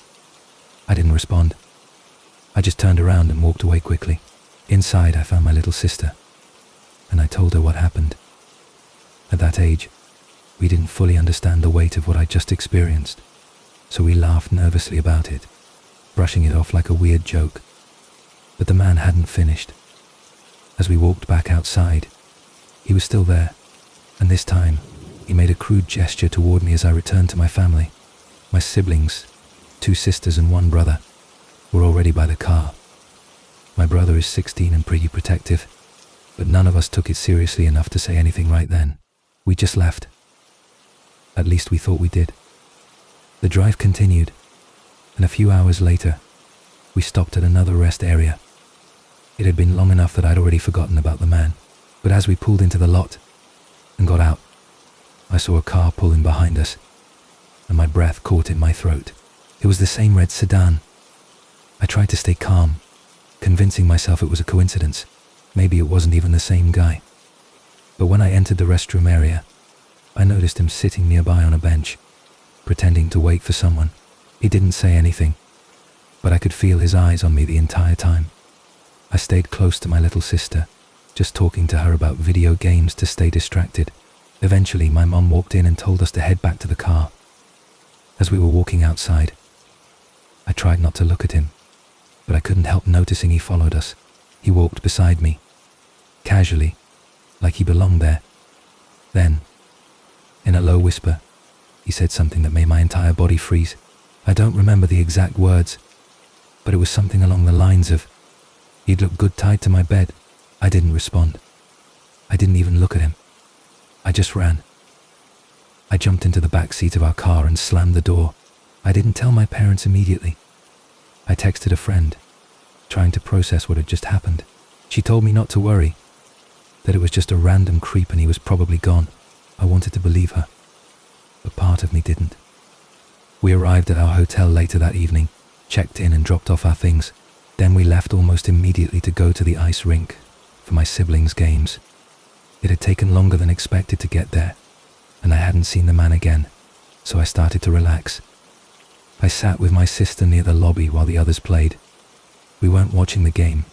I didn't respond. I just turned around and walked away quickly. Inside, I found my little sister, and I told her what happened. At that age, we didn't fully understand the weight of what I'd just experienced, so we laughed nervously about it, brushing it off like a weird joke. But the man hadn't finished. As we walked back outside, he was still there, and this time, he made a crude gesture toward me as I returned to my family. My siblings, 2 sisters and 1 brother, were already by the car. My brother is 16 and pretty protective, but none of us took it seriously enough to say anything right then. We just left. At least we thought we did. The drive continued, and a few hours later, we stopped at another rest area. It had been long enough that I'd already forgotten about the man, but as we pulled into the lot and got out, I saw a car pulling behind us, and my breath caught in my throat. It was the same red sedan. I tried to stay calm, convincing myself it was a coincidence. Maybe it wasn't even the same guy. But when I entered the restroom area, I noticed him sitting nearby on a bench, pretending to wait for someone. He didn't say anything, but I could feel his eyes on me the entire time. I stayed close to my little sister, just talking to her about video games to stay distracted. Eventually, my mom walked in and told us to head back to the car. As we were walking outside, I tried not to look at him, but I couldn't help noticing he followed us. He walked beside me, casually, like he belonged there. Then, in a low whisper, he said something that made my entire body freeze. I don't remember the exact words, but it was something along the lines of, "He'd look good tied to my bed." I didn't respond. I didn't even look at him. I just ran. I jumped into the back seat of our car and slammed the door. I didn't tell my parents immediately. I texted a friend, trying to process what had just happened. She told me not to worry, that it was just a random creep and he was probably gone. I wanted to believe her, but part of me didn't. We arrived at our hotel later that evening, checked in and dropped off our things. Then we left almost immediately to go to the ice rink for my siblings' games. It had taken longer than expected to get there, and I hadn't seen the man again, so I started to relax. I sat with my sister near the lobby while the others played. We weren't watching the game.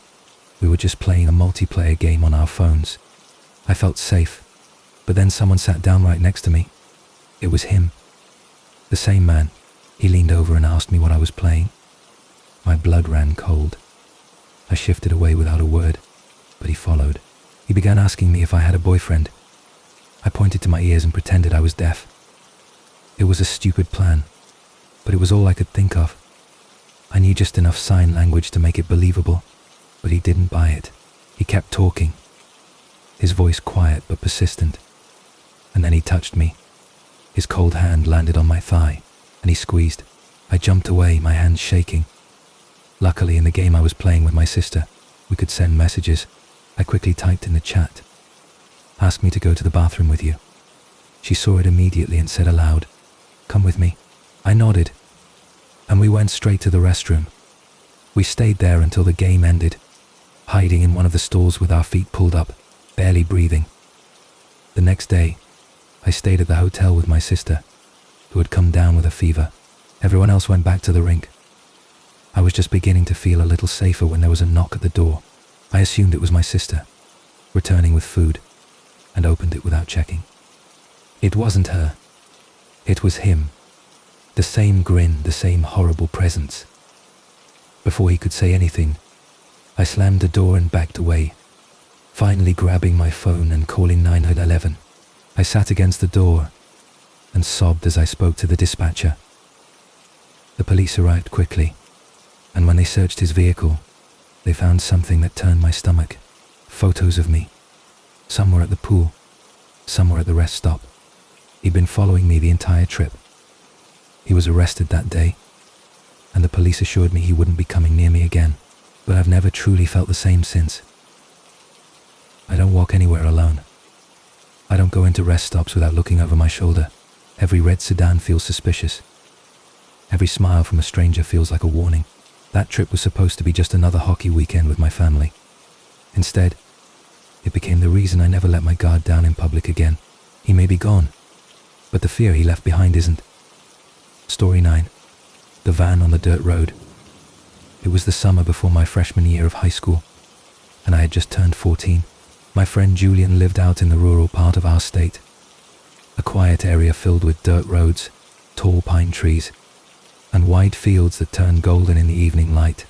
We were just playing a multiplayer game on our phones. I felt safe, but then someone sat down right next to me. It was him. The same man. He leaned over and asked me what I was playing. My blood ran cold. I shifted away without a word, but he followed. He began asking me if I had a boyfriend. I pointed to my ears and pretended I was deaf. It was a stupid plan, but it was all I could think of. I knew just enough sign language to make it believable, but he didn't buy it. He kept talking, his voice quiet but persistent. And then he touched me. His cold hand landed on my thigh, and he squeezed. I jumped away, my hands shaking. Luckily, in the game I was playing with my sister, we could send messages. I quickly typed in the chat, "Ask me to go to the bathroom with you." She saw it immediately and said aloud, "Come with me." I nodded, and we went straight to the restroom. We stayed there until the game ended, hiding in one of the stalls with our feet pulled up, barely breathing. The next day, I stayed at the hotel with my sister, who had come down with a fever. Everyone else went back to the rink. I was just beginning to feel a little safer when there was a knock at the door. I assumed it was my sister, returning with food, and opened it without checking. It wasn't her. It was him. The same grin, the same horrible presence. Before he could say anything, I slammed the door and backed away, finally grabbing my phone and calling 911. I sat against the door and sobbed as I spoke to the dispatcher. The police arrived quickly, and when they searched his vehicle, they found something that turned my stomach. Photos of me. Some were at the pool, some were at the rest stop. He'd been following me the entire trip. He was arrested that day, and the police assured me he wouldn't be coming near me again, but I've never truly felt the same since. I don't walk anywhere alone. I don't go into rest stops without looking over my shoulder. Every red sedan feels suspicious. Every smile from a stranger feels like a warning. That trip was supposed to be just another hockey weekend with my family. Instead, it became the reason I never let my guard down in public again. He may be gone, but the fear he left behind isn't. Story 9. The van on the dirt road. It was the summer before my freshman year of high school, and I had just turned 14. My friend Julian lived out in the rural part of our state, a quiet area filled with dirt roads, tall pine trees, and wide fields that turned golden in the evening light.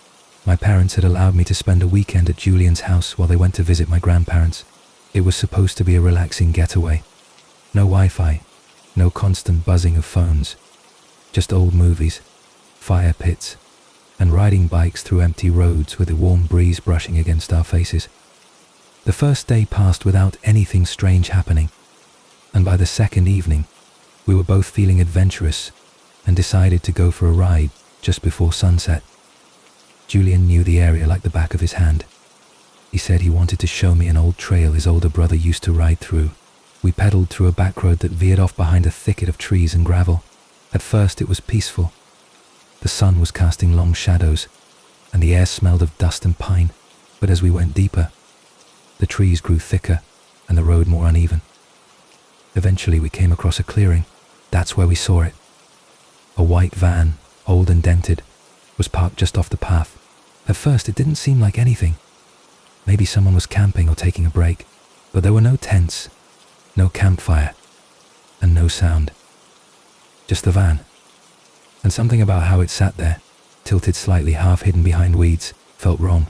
My parents had allowed me to spend a weekend at Julian's house while they went to visit my grandparents. It was supposed to be a relaxing getaway. No Wi-Fi, no constant buzzing of phones, just old movies, fire pits, and riding bikes through empty roads with a warm breeze brushing against our faces. The first day passed without anything strange happening, and by the second evening, we were both feeling adventurous and decided to go for a ride just before sunset. Julian knew the area like the back of his hand. He said he wanted to show me an old trail his older brother used to ride through. We pedaled through a back road that veered off behind a thicket of trees and gravel. At first it was peaceful. The sun was casting long shadows, and the air smelled of dust and pine. But as we went deeper, the trees grew thicker and the road more uneven. Eventually we came across a clearing. That's where we saw it. A white van, old and dented, was parked just off the path. At first it didn't seem like anything. Maybe someone was camping or taking a break, but there were no tents, no campfire, and no sound. Just the van. And something about how it sat there, tilted slightly half hidden behind weeds, felt wrong.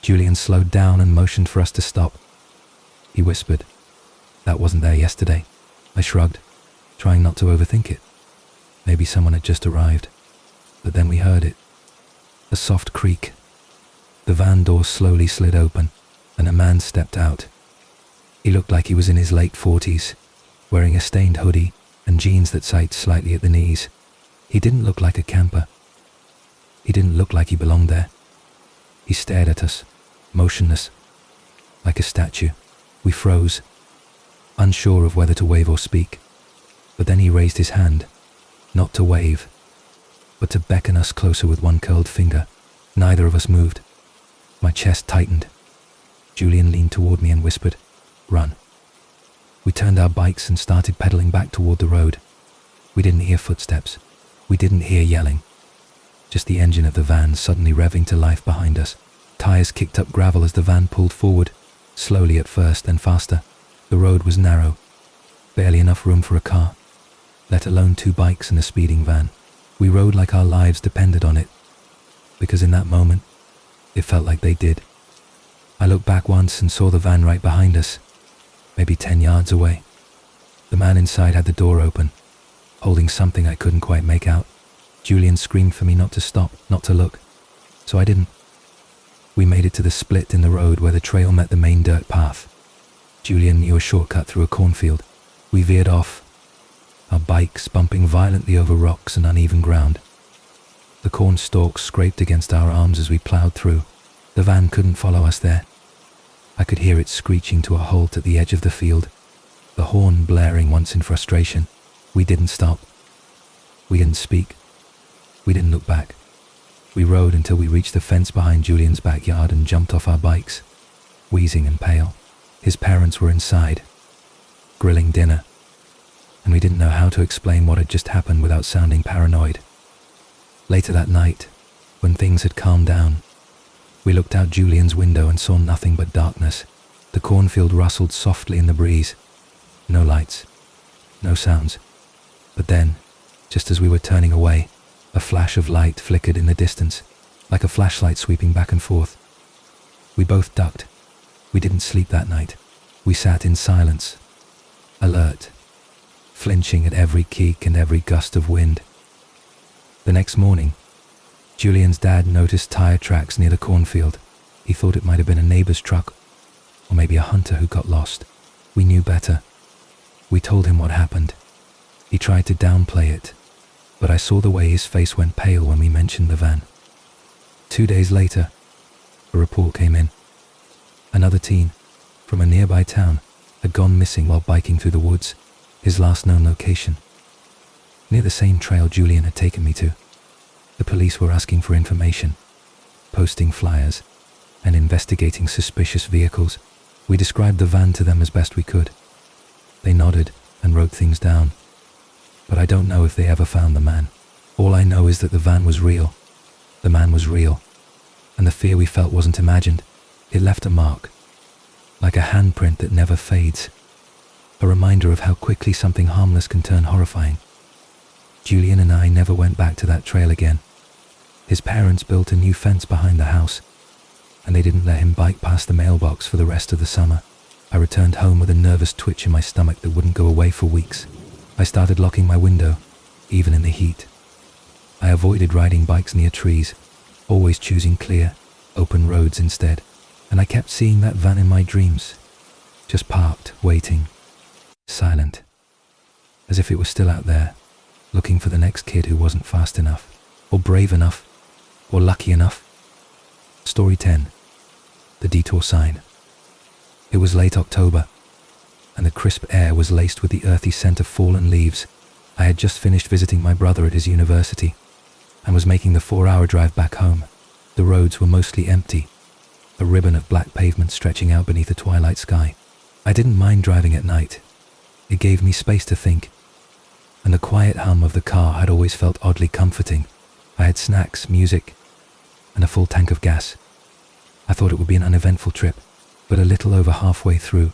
Julian slowed down and motioned for us to stop. He whispered, "That wasn't there yesterday." I shrugged, trying not to overthink it. Maybe someone had just arrived. But then we heard it. A soft creak. The van door slowly slid open, and a man stepped out. He looked like he was in his late 40s, wearing a stained hoodie and jeans that sagged slightly at the knees. He didn't look like a camper. He didn't look like he belonged there. He stared at us, motionless, like a statue. We froze, unsure of whether to wave or speak. But then he raised his hand, not to wave, but to beckon us closer with one curled finger. Neither of us moved. My chest tightened. Julian leaned toward me and whispered, "Run." We turned our bikes and started pedaling back toward the road. We didn't hear footsteps. We didn't hear yelling. Just the engine of the van suddenly revving to life behind us. Tires kicked up gravel as the van pulled forward, slowly at first, then faster. The road was narrow, barely enough room for a car, let alone two bikes and a speeding van. We rode like our lives depended on it, because in that moment, it felt like they did. I looked back once and saw the van right behind us, maybe 10 yards away. The man inside had the door open, holding something I couldn't quite make out. Julian screamed for me not to stop, not to look, so I didn't. We made it to the split in the road where the trail met the main dirt path. Julian knew a shortcut through a cornfield. We veered off, our bikes bumping violently over rocks and uneven ground. The corn stalks scraped against our arms as we plowed through. The van couldn't follow us there. I could hear it screeching to a halt at the edge of the field, the horn blaring once in frustration. We didn't stop. We didn't speak. We didn't look back. We rode until we reached the fence behind Julian's backyard and jumped off our bikes, wheezing and pale. His parents were inside, grilling dinner, and we didn't know how to explain what had just happened without sounding paranoid. Later that night, when things had calmed down, we looked out Julian's window and saw nothing but darkness. The cornfield rustled softly in the breeze. No lights, no sounds. But then, just as we were turning away, a flash of light flickered in the distance, like a flashlight sweeping back and forth. We both ducked. We didn't sleep that night. We sat in silence, alert, flinching at every kick and every gust of wind. The next morning, Julian's dad noticed tire tracks near the cornfield. He thought it might have been a neighbor's truck, or maybe a hunter who got lost. We knew better. We told him what happened. He tried to downplay it, but I saw the way his face went pale when we mentioned the van. 2 days later, a report came in. Another teen, from a nearby town, had gone missing while biking through the woods, his last known location, near the same trail Julian had taken me to. The police were asking for information, posting flyers, and investigating suspicious vehicles. We described the van to them as best we could. They nodded and wrote things down, but I don't know if they ever found the man. All I know is that the van was real, the man was real, and the fear we felt wasn't imagined. It left a mark, like a handprint that never fades, a reminder of how quickly something harmless can turn horrifying. Julian and I never went back to that trail again. His parents built a new fence behind the house, and they didn't let him bike past the mailbox for the rest of the summer. I returned home with a nervous twitch in my stomach that wouldn't go away for weeks. I started locking my window, even in the heat. I avoided riding bikes near trees, always choosing clear, open roads instead, and I kept seeing that van in my dreams, just parked, waiting, silent, as if it was still out there, looking for the next kid who wasn't fast enough, or brave enough, or lucky enough. Story 10. The Detour Sign. It was late October, and the crisp air was laced with the earthy scent of fallen leaves. I had just finished visiting my brother at his university, and was making the 4-hour drive back home. The roads were mostly empty, a ribbon of black pavement stretching out beneath a twilight sky. I didn't mind driving at night. It gave me space to think, and the quiet hum of the car had always felt oddly comforting. I had snacks, music, and a full tank of gas. I thought it would be an uneventful trip, but a little over halfway through,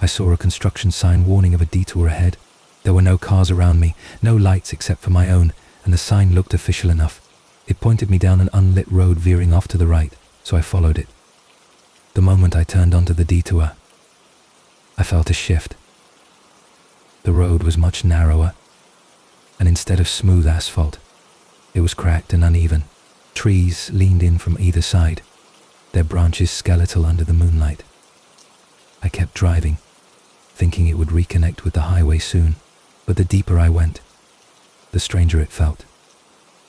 I saw a construction sign warning of a detour ahead. There were no cars around me, no lights except for my own, and the sign looked official enough. It pointed me down an unlit road veering off to the right, so I followed it. The moment I turned onto the detour, I felt a shift. The road was much narrower, and instead of smooth asphalt, it was cracked and uneven. Trees leaned in from either side, their branches skeletal under the moonlight. I kept driving, thinking it would reconnect with the highway soon, but the deeper I went, the stranger it felt.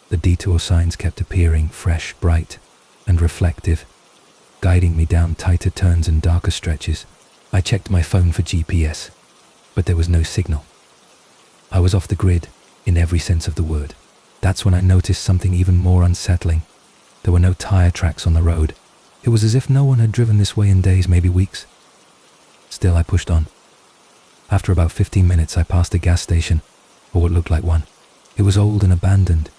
The detour signs kept appearing, fresh, bright, and reflective, guiding me down tighter turns and darker stretches. I checked my phone for GPS, but there was no signal. I was off the grid, in every sense of the word. That's when I noticed something even more unsettling. There were no tire tracks on the road. It was as if no one had driven this way in days, maybe weeks. Still, I pushed on. After about 15 minutes, I passed a gas station, or what looked like one. It was old and abandoned,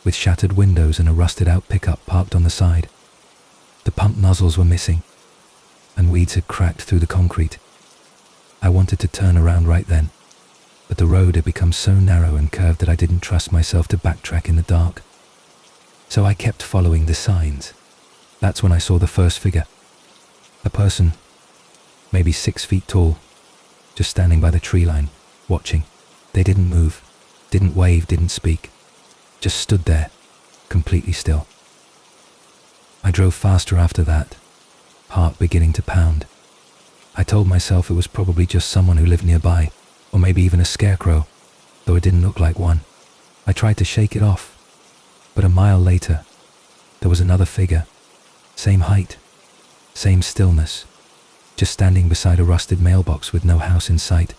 with shattered windows and a rusted-out pickup parked on the side. The pump nozzles were missing, and weeds had cracked through the concrete. I wanted to turn around right then, but the road had become so narrow and curved that I didn't trust myself to backtrack in the dark. So I kept following the signs. That's when I saw the first figure. A person, maybe 6 feet tall, just standing by the tree line, watching. They didn't move, didn't wave, didn't speak, just stood there, completely still. I drove faster after that, heart beginning to pound. I told myself it was probably just someone who lived nearby, or maybe even a scarecrow, though it didn't look like one. I tried to shake it off, but a mile later, there was another figure, same height, same stillness, just standing beside a rusted mailbox with no house in sight.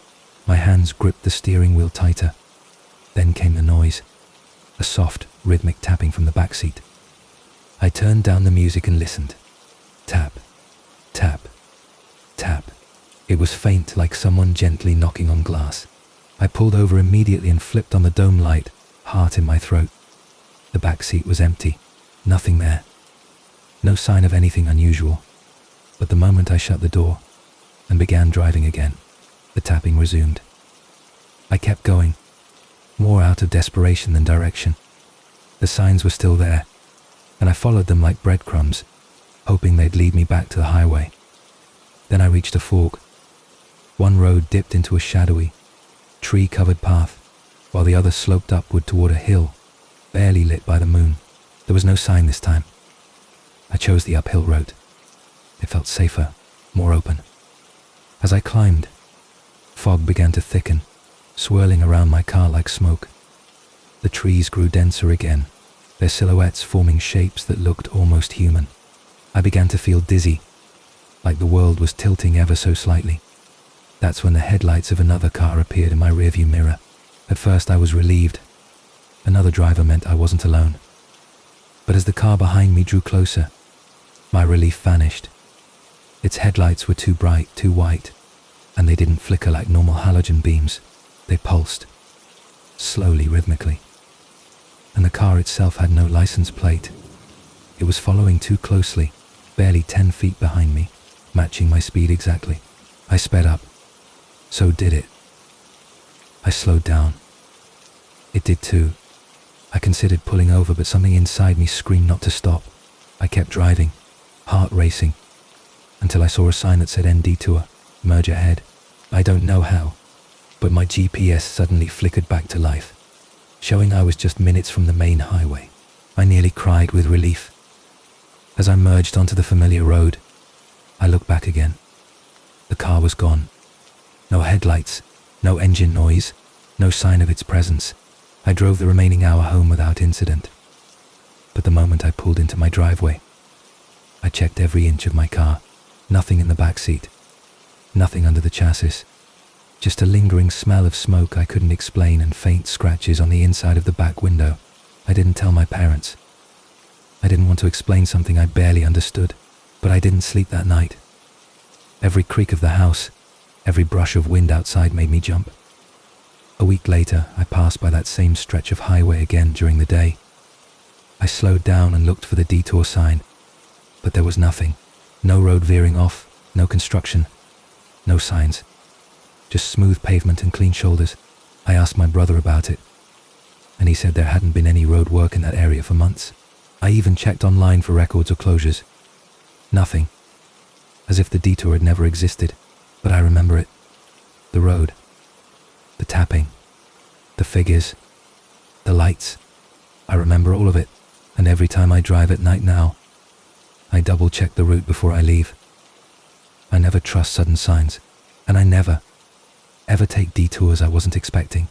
My hands gripped the steering wheel tighter. Then came the noise, a soft, rhythmic tapping from the back seat. I turned down the music and listened. Tap, tap, tap. It was faint, like someone gently knocking on glass. I pulled over immediately and flipped on the dome light, heart in my throat. The back seat was empty, nothing there. No sign of anything unusual. But the moment I shut the door and began driving again, the tapping resumed. I kept going, more out of desperation than direction. The signs were still there, and I followed them like breadcrumbs, hoping they'd lead me back to the highway. Then I reached a fork. One road dipped into a shadowy, tree-covered path, while the other sloped upward toward a hill, barely lit by the moon. There was no sign this time. I chose the uphill road. It felt safer, more open. As I climbed, fog began to thicken, swirling around my car like smoke. The trees grew denser again, their silhouettes forming shapes that looked almost human. I began to feel dizzy, like the world was tilting ever so slightly. That's when the headlights of another car appeared in my rearview mirror. At first I was relieved. Another driver meant I wasn't alone. But as the car behind me drew closer, my relief vanished. Its headlights were too bright, too white, and they didn't flicker like normal halogen beams. They pulsed, slowly, rhythmically. And the car itself had no license plate. It was following too closely, barely 10 feet behind me, matching my speed exactly. I sped up. So did it. I slowed down. It did too. I considered pulling over, but something inside me screamed not to stop. I kept driving, heart racing, until I saw a sign that said End Detour, merge ahead. I don't know how, but my GPS suddenly flickered back to life, showing I was just minutes from the main highway. I nearly cried with relief. As I merged onto the familiar road, I looked back again. The car was gone. No headlights, no engine noise, no sign of its presence. I drove the remaining hour home without incident. But the moment I pulled into my driveway, I checked every inch of my car. Nothing in the back seat. Nothing under the chassis. Just a lingering smell of smoke I couldn't explain and faint scratches on the inside of the back window. I didn't tell my parents. I didn't want to explain something I barely understood, but I didn't sleep that night. Every creak of the house, every brush of wind outside made me jump. A week later, I passed by that same stretch of highway again during the day. I slowed down and looked for the detour sign, but there was nothing. No road veering off, no construction, no signs. Just smooth pavement and clean shoulders. I asked my brother about it, and he said there hadn't been any road work in that area for months. I even checked online for records or closures. Nothing. As if the detour had never existed, but I remember it. The road. The tapping. The figures. The lights. I remember all of it, and every time I drive at night now, I double-check the route before I leave. I never trust sudden signs, and I never, ever take detours I wasn't expecting.